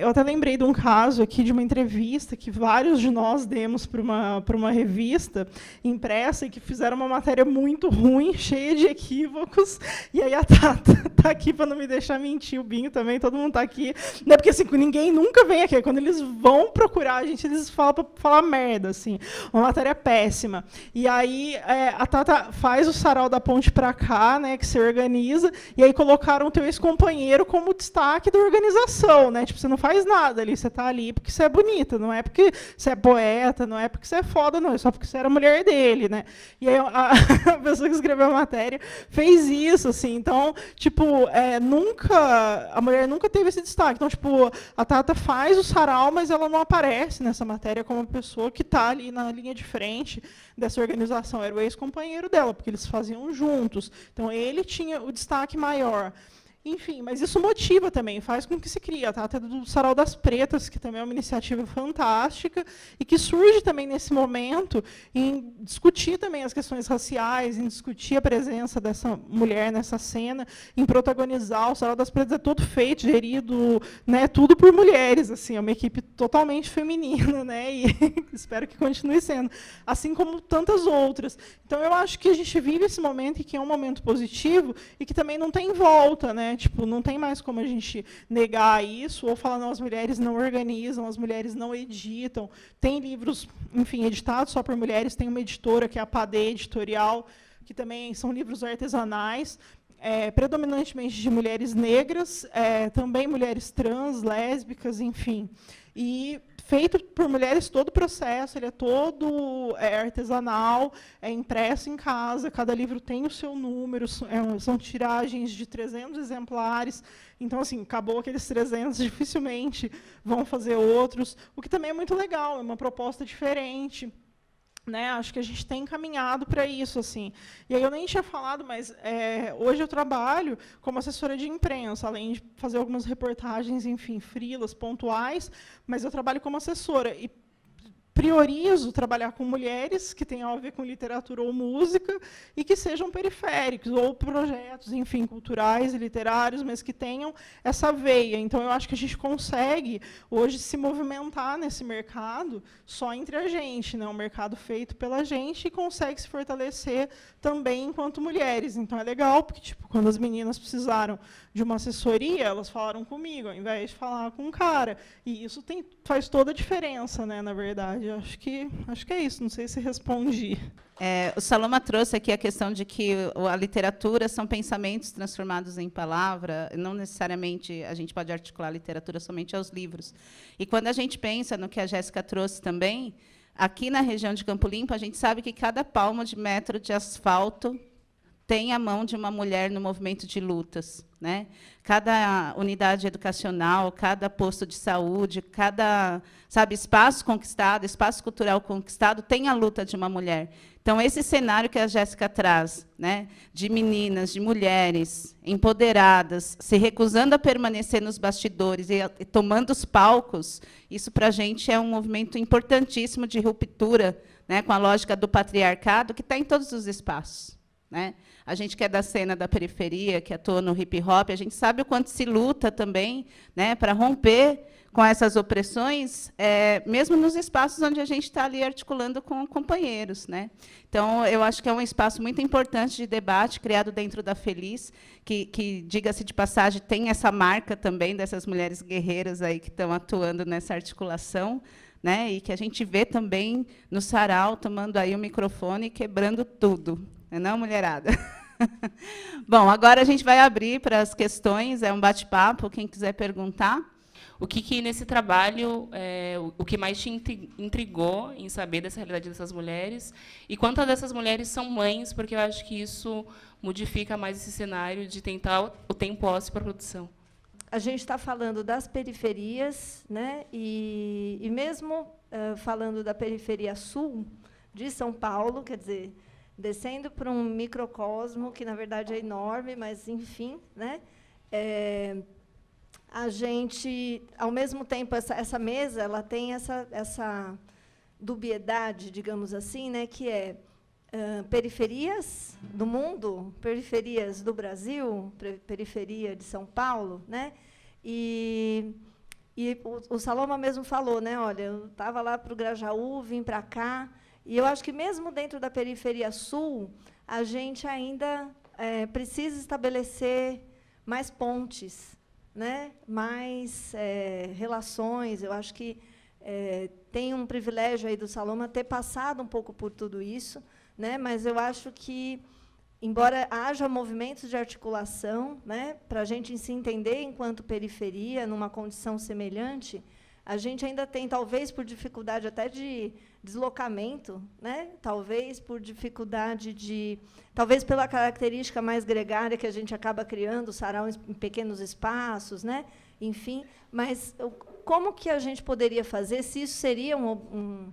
eu até lembrei de um caso aqui, de uma entrevista que vários de nós demos para uma revista impressa, e que fizeram uma matéria muito ruim, cheia de equívocos. E aí a Tata está aqui para não me deixar mentir, o Binho também, todo mundo está aqui. Não é porque assim, ninguém nunca vem aqui. Quando eles vão procurar a gente, eles falam para falar merda, assim. Uma matéria péssima. E aí a Tata faz o sarau da ponte para cá, né, que se organiza, e aí colocaram o teu ex-companheiro como destaque da organização, né? Tipo, você não faz nada ali, você está ali porque você é bonita, não é porque você é poeta, não é porque você é foda, não, é só porque você era mulher dele, né? E aí a pessoa que escreveu a matéria fez isso, assim. Então, tipo, a mulher nunca teve esse destaque. Então, tipo, a Tata faz o sarau, mas ela não aparece nessa matéria como uma pessoa que está ali na linha de frente dessa organização. Era o ex-companheiro dela, porque eles faziam juntos. Então, ele tinha o destaque maior. Enfim, mas isso motiva também, faz com que se crie. A Tata do Sarau das Pretas, que também é uma iniciativa fantástica, e que surge também nesse momento em discutir também as questões raciais, em discutir a presença dessa mulher nessa cena, em protagonizar. O Sarau das Pretas é todo feito, gerido, né, tudo por mulheres, assim, é uma equipe totalmente feminina, né, e espero que continue sendo, assim como tantas outras. Então, eu acho que a gente vive esse momento, e que é um momento positivo, e que também não tem volta, né? né? Tipo, não tem mais como a gente negar isso ou falar, não, as mulheres não organizam, as mulheres não editam. Tem livros, enfim, editados só por mulheres, tem uma editora que é a Padê Editorial, que também são livros artesanais, predominantemente de mulheres negras, também mulheres trans, lésbicas, enfim. E feito por mulheres, todo o processo, ele é todo artesanal, é impresso em casa, cada livro tem o seu número, são tiragens de 300 exemplares, então, assim, acabou aqueles 300, dificilmente vão fazer outros, o que também é muito legal, é uma proposta diferente. Né, acho que a gente tem encaminhado para isso, assim. E aí eu nem tinha falado, mas hoje eu trabalho como assessora de imprensa, além de fazer algumas reportagens, enfim, freelas, pontuais, mas eu trabalho como assessora e priorizo trabalhar com mulheres que tenham a ver com literatura ou música e que sejam periféricos, ou projetos, enfim, culturais e literários, mas que tenham essa veia. Então, eu acho que a gente consegue, hoje, se movimentar nesse mercado só entre a gente, né? Um mercado feito pela gente e consegue se fortalecer também enquanto mulheres. Então, é legal, porque, tipo, quando as meninas precisaram de uma assessoria, elas falaram comigo, ao invés de falar com um cara. E isso faz toda a diferença, né, na verdade. Acho que é isso, não sei se respondi. O Saloma trouxe aqui a questão de que a literatura são pensamentos transformados em palavra, não necessariamente a gente pode articular a literatura somente aos livros. E quando a gente pensa no que a Jéssica trouxe também, aqui na região de Campo Limpo, a gente sabe que cada palmo de metro de asfalto tem a mão de uma mulher no movimento de lutas, né? Cada unidade educacional, cada posto de saúde, cada, espaço conquistado, espaço cultural conquistado, tem a luta de uma mulher. Então, esse cenário que a Jéssica traz, né, de meninas, de mulheres empoderadas, se recusando a permanecer nos bastidores e tomando os palcos, isso, para a gente, é um movimento importantíssimo de ruptura, né, com a lógica do patriarcado, que está em todos os espaços. Né? A gente que é da cena da periferia, que atua no hip-hop, a gente sabe o quanto se luta também, né, para romper com essas opressões, mesmo nos espaços onde a gente está ali articulando com companheiros. Né? Então, eu acho que é um espaço muito importante de debate, criado dentro da Feliz, que diga-se de passagem, tem essa marca também dessas mulheres guerreiras aí que estão atuando nessa articulação, né, e que a gente vê também no sarau, tomando aí o microfone e quebrando tudo. Não, mulherada? Bom, agora a gente vai abrir para as questões, é um bate-papo, quem quiser perguntar. O que nesse trabalho, o que mais te intrigou em saber dessa realidade dessas mulheres? E quantas dessas mulheres são mães? Porque eu acho que isso modifica mais esse cenário de tentar o tempo ósseo para a produção. A gente está falando das periferias, né? E mesmo falando da periferia sul de São Paulo, quer dizer, descendo para um microcosmo, que, na verdade, é enorme, mas, enfim, né? A gente, ao mesmo tempo, essa mesa ela tem essa dubiedade, digamos assim, né? Que é periferias do mundo, periferias do Brasil, periferia de São Paulo, né? E o Saloma mesmo falou, né? Olha, eu estava lá para o Grajaú, vim para cá. E eu acho que, mesmo dentro da periferia sul, a gente ainda precisa estabelecer mais pontes, né? Mais relações. Eu acho que tem um privilégio aí do Saloma ter passado um pouco por tudo isso, né? Mas eu acho que, embora haja movimentos de articulação, né, para a gente se entender enquanto periferia, numa condição semelhante, a gente ainda tem, talvez por dificuldade até de deslocamento, né? Talvez por dificuldade talvez pela característica mais gregária que a gente acaba criando, sarau em pequenos espaços, né? Enfim, mas como que a gente poderia fazer, se isso seria um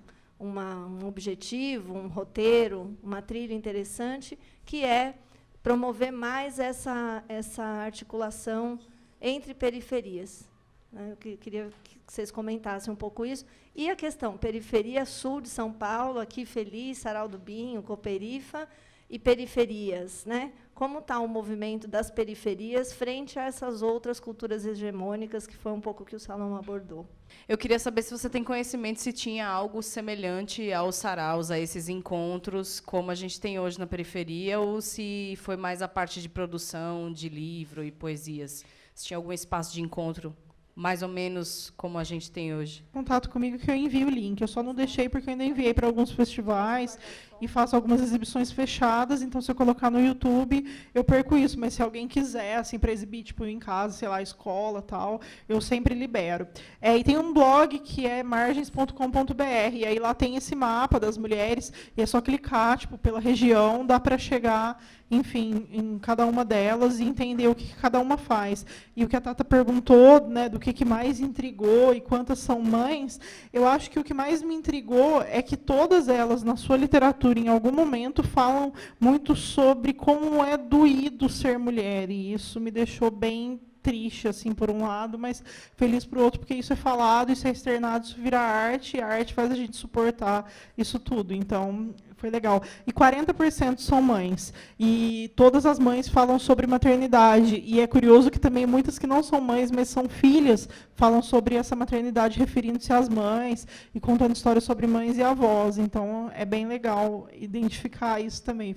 objetivo, um roteiro, uma trilha interessante, que é promover mais essa articulação entre periferias. Eu queria que vocês comentassem um pouco isso. E a questão, periferia sul de São Paulo, aqui Feliz, Sarau do Binho, Cooperifa, e periferias, né? Como está o movimento das periferias frente a essas outras culturas hegemônicas, que foi um pouco o que o Salão abordou. Eu queria saber se você tem conhecimento se tinha algo semelhante aos saraus, a esses encontros, como a gente tem hoje na periferia, ou se foi mais a parte de produção de livro e poesias. Se tinha algum espaço de encontro, mais ou menos como a gente tem hoje. Contato comigo que eu envio o link. Eu só não deixei porque eu ainda enviei para alguns festivais e faço algumas exibições fechadas. Então, se eu colocar no YouTube, eu perco isso. Mas se alguém quiser, assim, para exibir, tipo, em casa, sei lá, escola, tal, eu sempre libero. E tem um blog que é margens.com.br. E aí lá tem esse mapa das mulheres. E é só clicar, tipo, pela região, dá para chegar, enfim, em cada uma delas e entender o que cada uma faz. E o que a Tata perguntou, né, do que mais intrigou e quantas são mães, eu acho que o que mais me intrigou é que todas elas, na sua literatura, em algum momento, falam muito sobre como é doído ser mulher. E isso me deixou bem triste, assim, por um lado, mas feliz por outro, porque isso é falado, isso é externado, isso vira arte, e a arte faz a gente suportar isso tudo. Então, foi legal. E 40% são mães. E todas as mães falam sobre maternidade. E é curioso que também muitas que não são mães, mas são filhas, falam sobre essa maternidade referindo-se às mães e contando histórias sobre mães e avós. Então, é bem legal identificar isso também.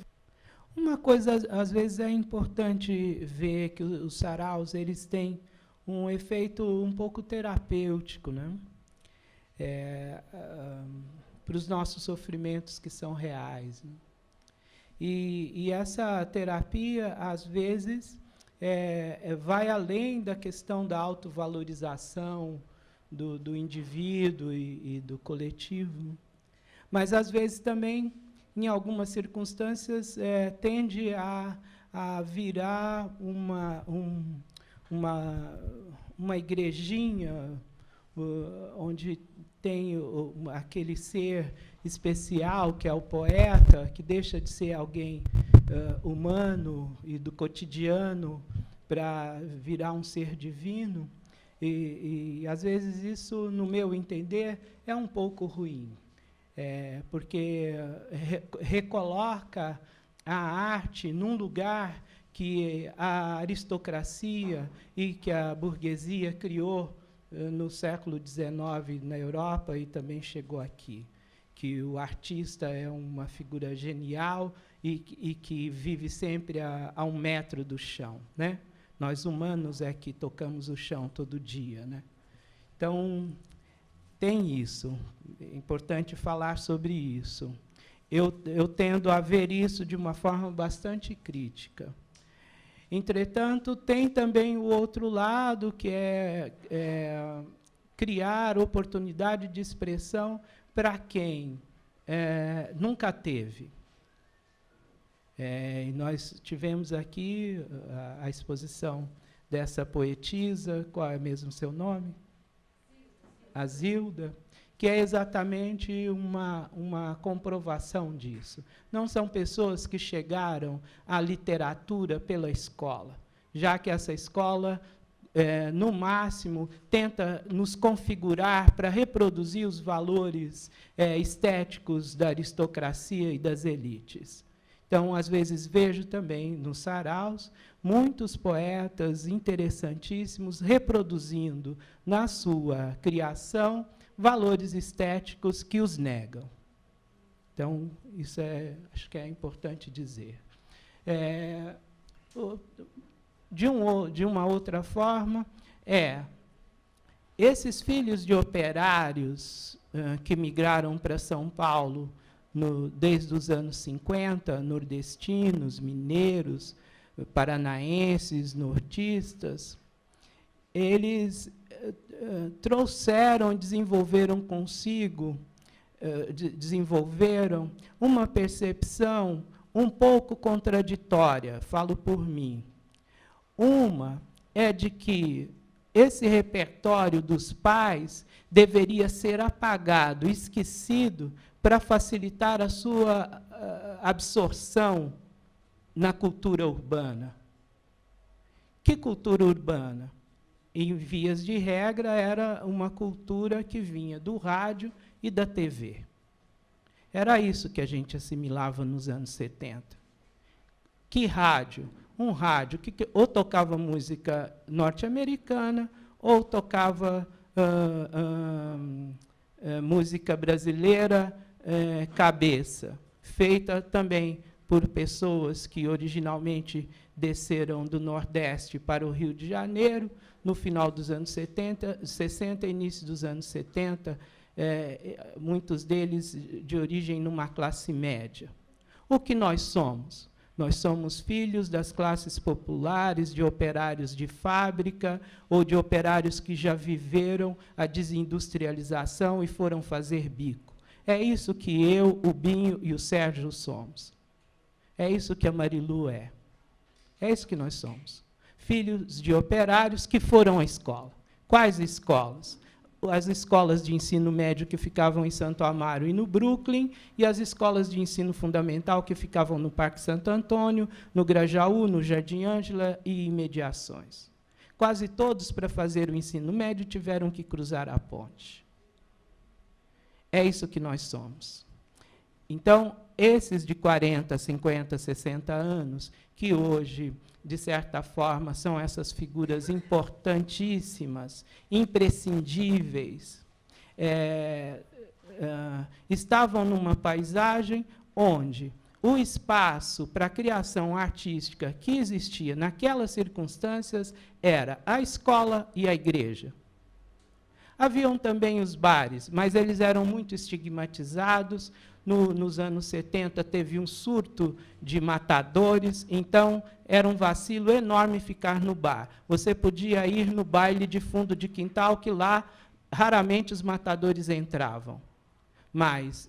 Uma coisa, às vezes, é importante ver que os saraus eles têm um efeito um pouco terapêutico, né? Para os nossos sofrimentos que são reais, né? E essa terapia, às vezes, vai além da questão da autovalorização do indivíduo e do coletivo, né? Mas, às vezes, também, em algumas circunstâncias, tende a virar uma igrejinha onde tem aquele ser especial, que é o poeta, que deixa de ser alguém humano e do cotidiano para virar um ser divino. E, às vezes, isso, no meu entender, é um pouco ruim. Porque recoloca a arte num lugar que a aristocracia e que a burguesia criou no século XIX na Europa e também chegou aqui, que o artista é uma figura genial e que vive sempre a 1 metro do chão, né? Nós, humanos, é que tocamos o chão todo dia, né? Então, tem isso. É importante falar sobre isso. Eu tendo a ver isso de uma forma bastante crítica. Entretanto, tem também o outro lado, que é criar oportunidade de expressão para quem nunca teve. E nós tivemos aqui a exposição dessa poetisa, qual é mesmo seu nome? A Zilda, que é exatamente uma comprovação disso. Não são pessoas que chegaram à literatura pela escola, já que essa escola, no máximo, tenta nos configurar para reproduzir os valores estéticos da aristocracia e das elites. Então, às vezes, vejo também nos saraus muitos poetas interessantíssimos reproduzindo na sua criação valores estéticos que os negam. Então, isso acho que é importante dizer. De uma outra forma, esses filhos de operários que migraram para São Paulo desde os anos 50, nordestinos, mineiros, paranaenses, nortistas, eles desenvolveram consigo, desenvolveram uma percepção um pouco contraditória, falo por mim. Uma é de que esse repertório dos pais deveria ser apagado, esquecido, para facilitar a sua absorção na cultura urbana. Que cultura urbana? Em vias de regra, era uma cultura que vinha do rádio e da TV. Era isso que a gente assimilava nos anos 70. Que rádio? Um rádio que ou tocava música norte-americana, ou tocava música brasileira, cabeça, feita também por pessoas que originalmente desceram do Nordeste para o Rio de Janeiro, no final dos anos 60, início dos anos 70, muitos deles de origem numa classe média. O que nós somos? Nós somos filhos das classes populares, de operários de fábrica, ou de operários que já viveram a desindustrialização e foram fazer bico. É isso que eu, o Binho e o Sérgio somos. É isso que a Marilu é. É isso que nós somos. Filhos de operários que foram à escola. Quais escolas? As escolas de ensino médio que ficavam em Santo Amaro e no Brooklyn, e as escolas de ensino fundamental que ficavam no Parque Santo Antônio, no Grajaú, no Jardim Ângela e imediações. Quase todos, para fazer o ensino médio, tiveram que cruzar a ponte. É isso que nós somos. Então, esses de 40, 50, 60 anos, que hoje, de certa forma, são essas figuras importantíssimas, imprescindíveis, estavam numa paisagem onde o espaço para a criação artística que existia naquelas circunstâncias era a escola e a igreja. Haviam também os bares, mas eles eram muito estigmatizados. Nos anos 70, teve um surto de matadores, então era um vacilo enorme ficar no bar. Você podia ir no baile de fundo de quintal, que lá raramente os matadores entravam. Mas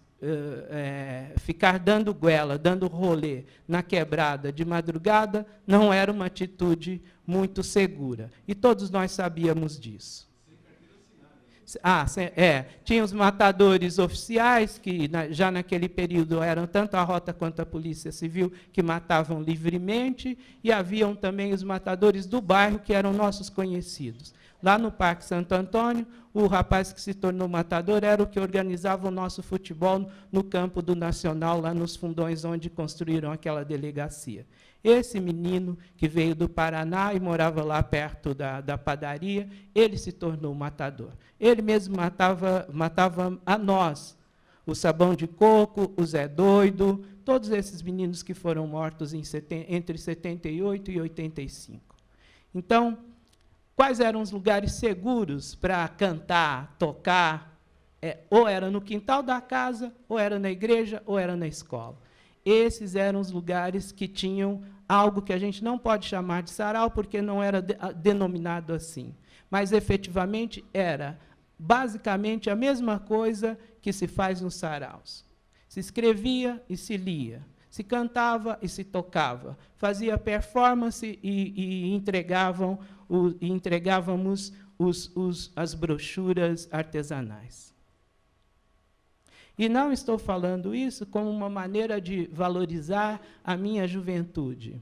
ficar dando goela, dando rolê na quebrada de madrugada, não era uma atitude muito segura. E todos nós sabíamos disso. Tinha os matadores oficiais, que já naquele período eram tanto a Rota quanto a Polícia Civil, que matavam livremente, e haviam também os matadores do bairro, que eram nossos conhecidos. Lá no Parque Santo Antônio, o rapaz que se tornou matador era o que organizava o nosso futebol no campo do Nacional, lá nos fundões onde construíram aquela delegacia. Esse menino, que veio do Paraná e morava lá perto da padaria, ele se tornou matador. Ele mesmo matava a nós, o Sabão de Coco, o Zé Doido, todos esses meninos que foram mortos entre 78 e 85. Então, quais eram os lugares seguros para cantar, tocar? Ou era no quintal da casa, ou era na igreja, ou era na escola. Esses eram os lugares que tinham algo que a gente não pode chamar de sarau, porque não era denominado assim. Mas, efetivamente, era basicamente a mesma coisa que se faz nos saraus. Se escrevia e se lia, se cantava e se tocava, fazia performance e entregávamos as brochuras artesanais. E não estou falando isso como uma maneira de valorizar a minha juventude.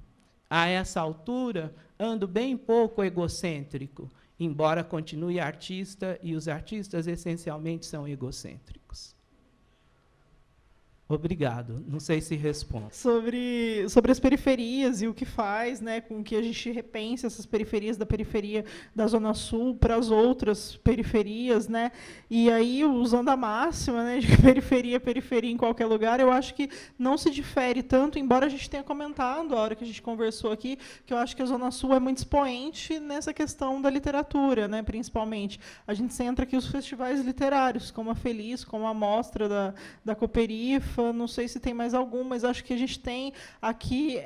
A essa altura, ando bem pouco egocêntrico, embora continue artista, e os artistas, essencialmente, são egocêntricos. Obrigado. Não sei se respondo. Sobre as periferias e o que faz, né, com que a gente repense essas periferias da periferia da Zona Sul para as outras periferias, né? E aí, usando a máxima, né, de periferia em qualquer lugar, eu acho que não se difere tanto, embora a gente tenha comentado, a hora que a gente conversou aqui, que eu acho que a Zona Sul é muito expoente nessa questão da literatura, né, principalmente. A gente centra aqui os festivais literários, como a Feliz, como a Mostra da Cooperifa, não sei se tem mais algum, mas acho que a gente tem aqui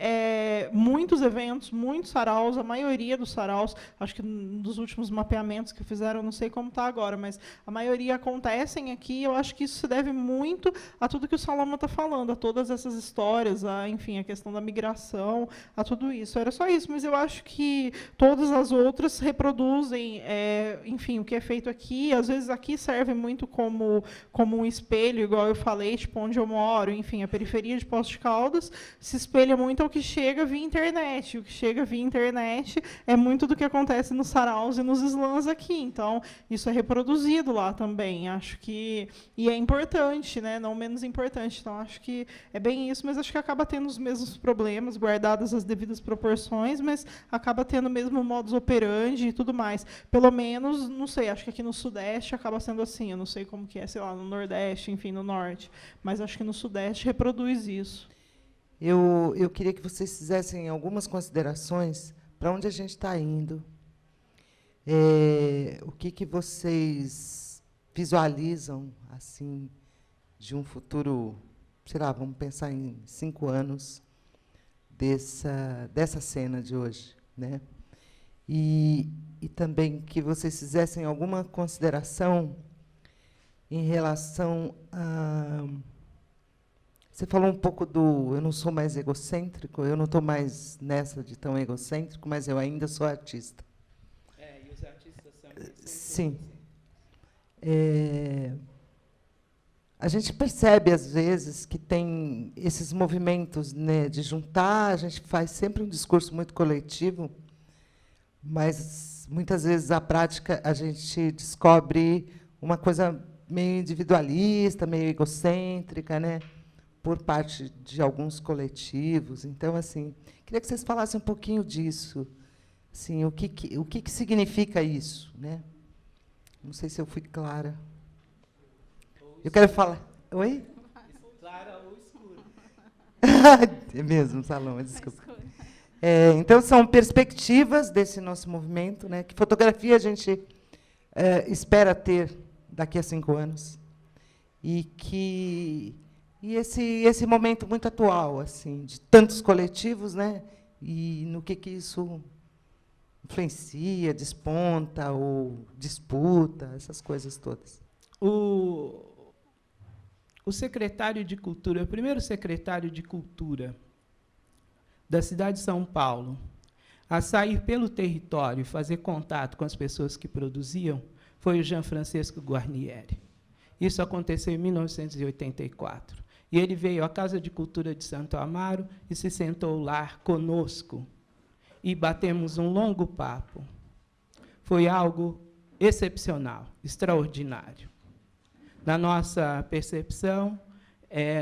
muitos eventos, muitos saraus, a maioria dos saraus, acho que dos últimos mapeamentos que fizeram, não sei como está agora, mas a maioria acontecem aqui, eu acho que isso se deve muito a tudo que o Salomão está falando, a todas essas histórias, enfim, a questão da migração, a tudo isso. Era só isso, mas eu acho que todas as outras reproduzem, enfim, o que é feito aqui, às vezes aqui serve muito como um espelho, igual eu falei, tipo, onde eu moro, moro, enfim, a periferia de Poços de Caldas se espelha muito ao que chega via internet. O que chega via internet é muito do que acontece nos saraus e nos slams aqui. Então, isso é reproduzido lá também. Acho que... E é importante, né? Não menos importante. Então, acho que é bem isso, mas acho que acaba tendo os mesmos problemas, guardadas as devidas proporções, mas acaba tendo o mesmo modus operandi e tudo mais. Pelo menos, não sei, acho que aqui no Sudeste acaba sendo assim. Eu não sei como que é, sei lá, no Nordeste, enfim, no Norte. Mas acho que no Sudeste reproduz isso. Eu queria que vocês fizessem algumas considerações para onde a gente está indo. O que vocês visualizam assim de um futuro, sei lá, vamos pensar em 5 anos dessa cena de hoje, né? E também que vocês fizessem alguma consideração em relação a... Você falou um pouco do... Eu não sou mais egocêntrico, eu não estou mais nessa de tão egocêntrico, mas eu ainda sou artista. E os artistas são... Sim. A gente percebe, às vezes, que tem esses movimentos, né, de juntar, a gente faz sempre um discurso muito coletivo, mas, muitas vezes, a prática, a gente descobre uma coisa meio individualista, meio egocêntrica, né, por parte de alguns coletivos. Então, assim, queria que vocês falassem um pouquinho disso. Assim, o que significa isso, né? Não sei se eu fui clara. Eu quero falar... Oi? Clara ou escura. É mesmo, Salom, desculpa. Então, são perspectivas desse nosso movimento, né? Que fotografia a gente espera ter daqui a 5 anos. E esse momento muito atual, assim, de tantos coletivos, né? E no que isso influencia, desponta ou disputa, essas coisas todas. O secretário de Cultura, o primeiro secretário de Cultura da cidade de São Paulo, a sair pelo território e fazer contato com as pessoas que produziam, foi o Jean Francesco Guarnieri. Isso aconteceu em 1984. E ele veio à Casa de Cultura de Santo Amaro e se sentou lá conosco. E batemos um longo papo. Foi algo excepcional, extraordinário. Na nossa percepção,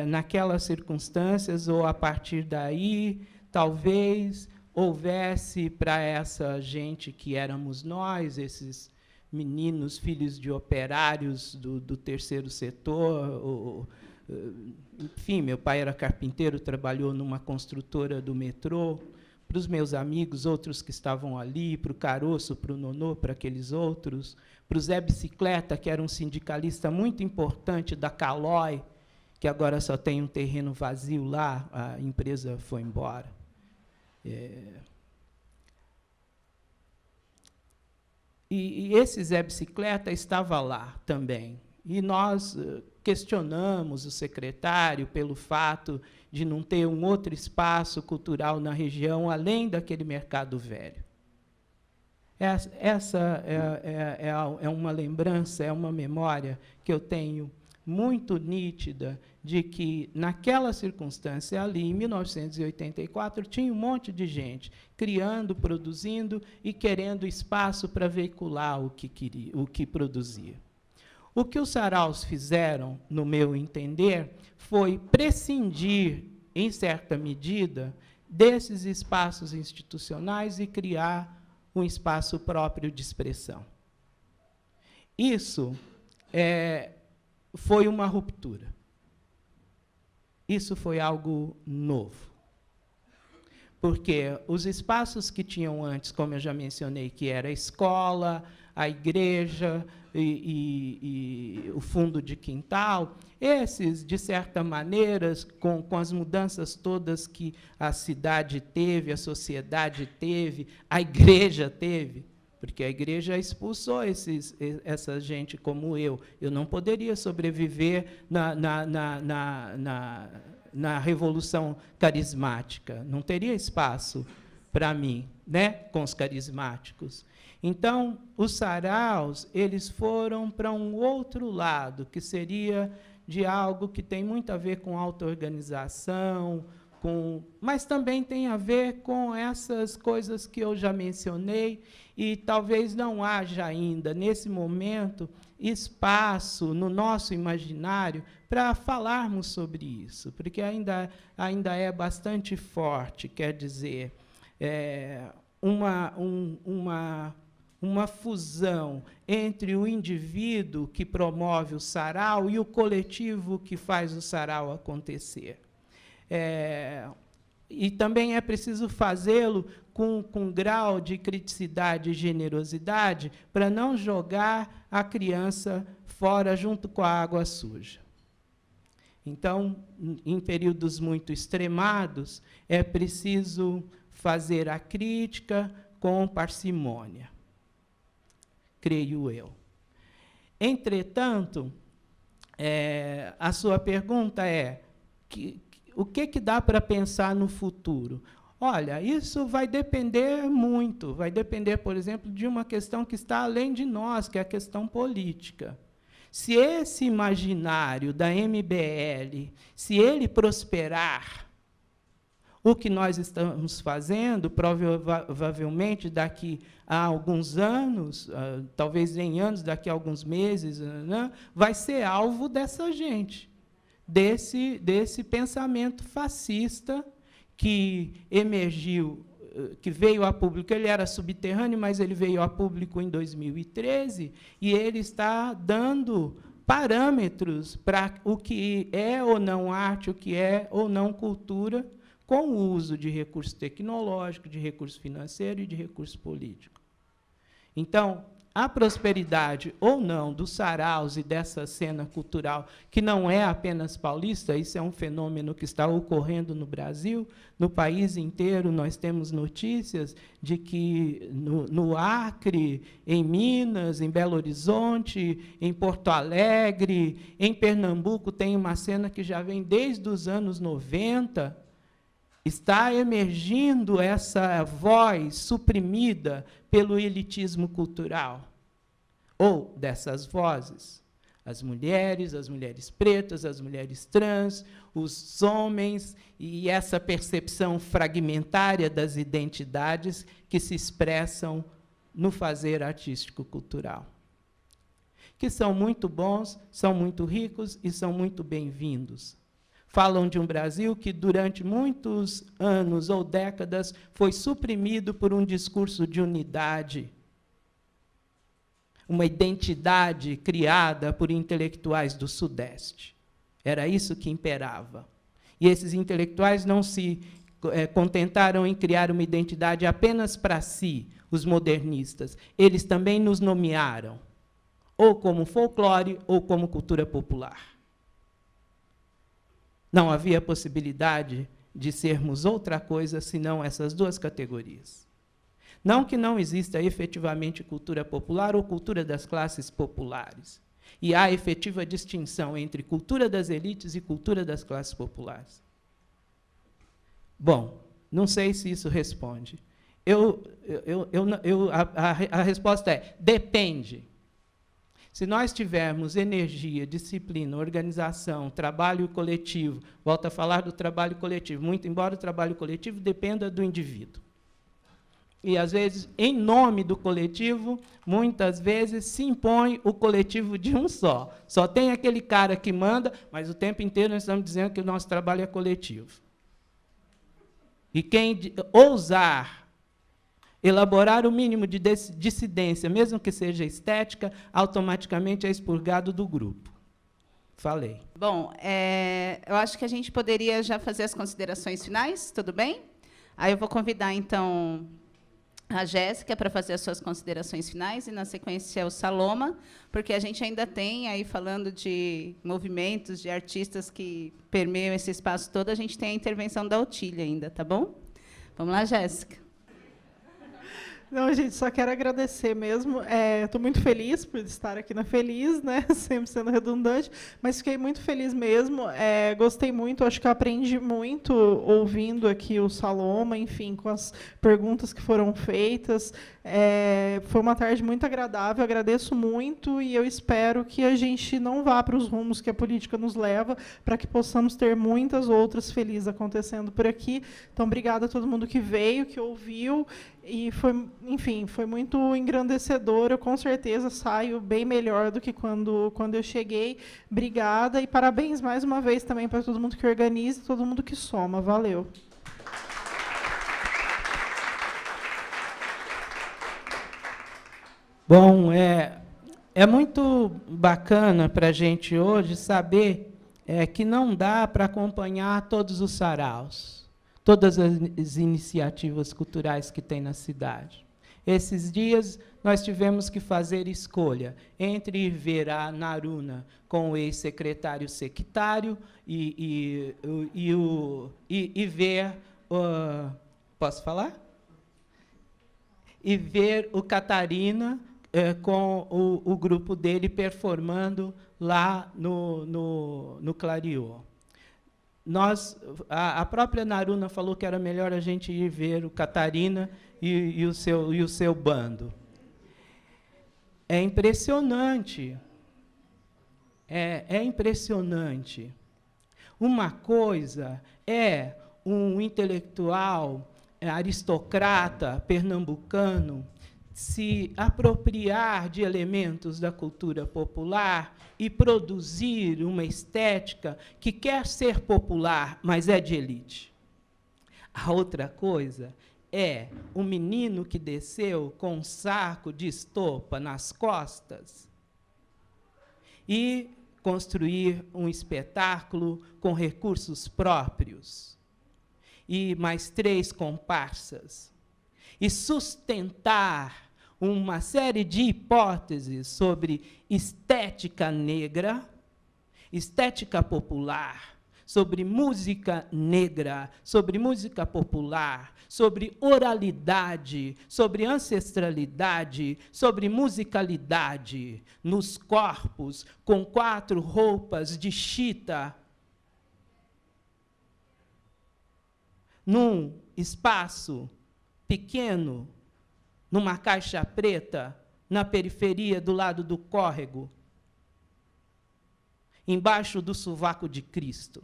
naquelas circunstâncias, ou a partir daí, talvez houvesse para essa gente que éramos nós, esses meninos, filhos de operários do terceiro setor, enfim, meu pai era carpinteiro, trabalhou numa construtora do metrô, para os meus amigos, outros que estavam ali, para o Caroço, para o Nonô, para aqueles outros, para o Zé Bicicleta, que era um sindicalista muito importante da Calói, que agora só tem um terreno vazio lá, a empresa foi embora. E esse Zé Bicicleta estava lá também. E nós questionamos o secretário pelo fato de não ter um outro espaço cultural na região, além daquele mercado velho. Essa é uma lembrança, é uma memória que eu tenho muito nítida de que, naquela circunstância ali, em 1984, tinha um monte de gente criando, produzindo e querendo espaço para veicular o que queria, o que produzia. O que os saraus fizeram, no meu entender, foi prescindir, em certa medida, desses espaços institucionais e criar um espaço próprio de expressão. Isso foi uma ruptura. Isso foi algo novo. Porque os espaços que tinham antes, como eu já mencionei, que era a escola, a igreja e o fundo de quintal, esses, de certa maneira, com as mudanças todas que a cidade teve, a sociedade teve, a igreja teve, porque a igreja expulsou essa gente como eu. Eu não poderia sobreviver na Revolução Carismática. Não teria espaço para mim, né, com os carismáticos. Então, os saraus, eles foram para um outro lado, que seria de algo que tem muito a ver com auto-organização, mas também tem a ver com essas coisas que eu já mencionei, e talvez não haja ainda, nesse momento, espaço no nosso imaginário para falarmos sobre isso, porque ainda é bastante forte, quer dizer, uma fusão entre o indivíduo que promove o sarau e o coletivo que faz o sarau acontecer. E também é preciso fazê-lo com grau de criticidade e generosidade para não jogar a criança fora junto com a água suja. Então, em períodos muito extremados, é preciso fazer a crítica com parcimônia, creio eu. Entretanto, a sua pergunta é o que dá para pensar no futuro? Olha, isso vai depender muito, vai depender, por exemplo, de uma questão que está além de nós, que é a questão política. Se esse imaginário da MBL, se ele prosperar, o que nós estamos fazendo, provavelmente daqui a alguns anos, talvez em anos, daqui a alguns meses, vai ser alvo dessa gente, desse pensamento fascista que emergiu, que veio a público. Ele era subterrâneo, mas ele veio a público em 2013, e ele está dando parâmetros para o que é ou não arte, o que é ou não cultura, com o uso de recurso tecnológico, de recurso financeiro e de recurso político. Então, a prosperidade ou não dos saraus e dessa cena cultural, que não é apenas paulista, isso é um fenômeno que está ocorrendo no Brasil, no país inteiro. Nós temos notícias de que no Acre, em Minas, em Belo Horizonte, em Porto Alegre, em Pernambuco, tem uma cena que já vem desde os anos 90, está emergindo essa voz suprimida pelo elitismo cultural. Ou dessas vozes, as mulheres pretas, as mulheres trans, os homens, e essa percepção fragmentária das identidades que se expressam no fazer artístico-cultural, que são muito bons, são muito ricos e são muito bem-vindos. Falam de um Brasil que, durante muitos anos ou décadas, foi suprimido por um discurso de unidade, uma identidade criada por intelectuais do Sudeste. Era isso que imperava. E esses intelectuais não se contentaram em criar uma identidade apenas para si, os modernistas. Eles também nos nomearam, ou como folclore, ou como cultura popular. Não havia possibilidade de sermos outra coisa senão essas duas categorias. Não que não exista efetivamente cultura popular ou cultura das classes populares. E há efetiva distinção entre cultura das elites e cultura das classes populares. Bom, não sei se isso responde. A resposta é: depende. Se nós tivermos energia, disciplina, organização, trabalho coletivo, volto a falar do trabalho coletivo, muito embora o trabalho coletivo dependa do indivíduo. E, às vezes, em nome do coletivo, muitas vezes se impõe o coletivo de um só. Só tem aquele cara que manda, mas o tempo inteiro nós estamos dizendo que o nosso trabalho é coletivo. E quem ousar elaborar o mínimo de dissidência, mesmo que seja estética, automaticamente é expurgado do grupo. Falei. Bom, eu acho que a gente poderia já fazer as considerações finais, tudo bem? Aí eu vou convidar, então, a Jéssica para fazer as suas considerações finais, e, na sequência, o Saloma, porque a gente ainda tem, aí, falando de movimentos, de artistas que permeiam esse espaço todo, a gente tem a intervenção da Otília ainda, tá bom? Vamos lá, Jéssica. Não, gente, só quero agradecer mesmo. Estou muito feliz por estar aqui na Feliz, né? Sempre sendo redundante, mas fiquei muito feliz mesmo. Gostei muito, acho que eu aprendi muito ouvindo aqui o Saloma, enfim, com as perguntas que foram feitas. Foi uma tarde muito agradável, agradeço muito e eu espero que a gente não vá para os rumos que a política nos leva, para que possamos ter muitas outras felizes acontecendo por aqui. Então, obrigada a todo mundo que veio, que ouviu. E foi, enfim, foi muito engrandecedor. Eu com certeza saio bem melhor do que quando eu cheguei. Obrigada e parabéns mais uma vez também para todo mundo que organiza e todo mundo que soma. Valeu. Bom, é muito bacana para a gente hoje saber que não dá para acompanhar todos os saraus, todas as iniciativas culturais que tem na cidade. Esses dias, nós tivemos que fazer escolha entre ver a Naruna com o ex-secretário sectário e ver... posso falar? E ver o Catarina com o grupo dele performando lá no Clariô. A própria Naruna falou que era melhor a gente ir ver o Catarina e o seu bando. É impressionante. É impressionante. Uma coisa é um intelectual aristocrata pernambucano se apropriar de elementos da cultura popular e produzir uma estética que quer ser popular, mas é de elite. A outra coisa é o menino que desceu com um saco de estopa nas costas e construir um espetáculo com recursos próprios e mais 3 comparsas e sustentar uma série de hipóteses sobre estética negra, estética popular, sobre música negra, sobre música popular, sobre oralidade, sobre ancestralidade, sobre musicalidade, nos corpos, com 4 roupas de chita, num espaço pequeno, numa caixa preta, na periferia, do lado do córrego, embaixo do sovaco de Cristo.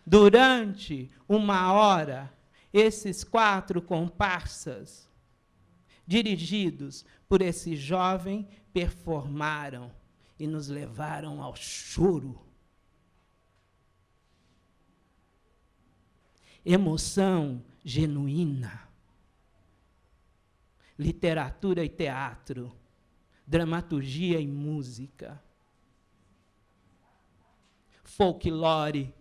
Durante 1 hora, esses 4 comparsas, dirigidos por esse jovem, performaram e nos levaram ao choro. Emoção genuína. Literatura e teatro, dramaturgia e música, folclore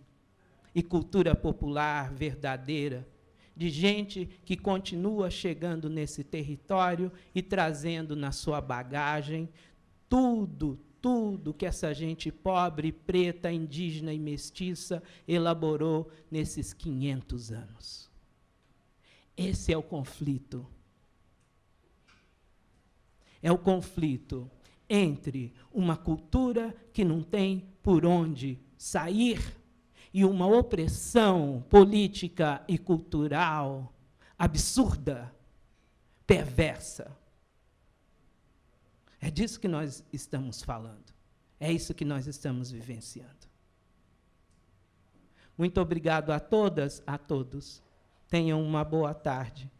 e cultura popular verdadeira, de gente que continua chegando nesse território e trazendo na sua bagagem tudo que essa gente pobre, preta, indígena e mestiça elaborou nesses 500 anos. Esse é o conflito. É o conflito entre uma cultura que não tem por onde sair e uma opressão política e cultural absurda, perversa. É disso que nós estamos falando. É isso que nós estamos vivenciando. Muito obrigado a todas, a todos. Tenham uma boa tarde.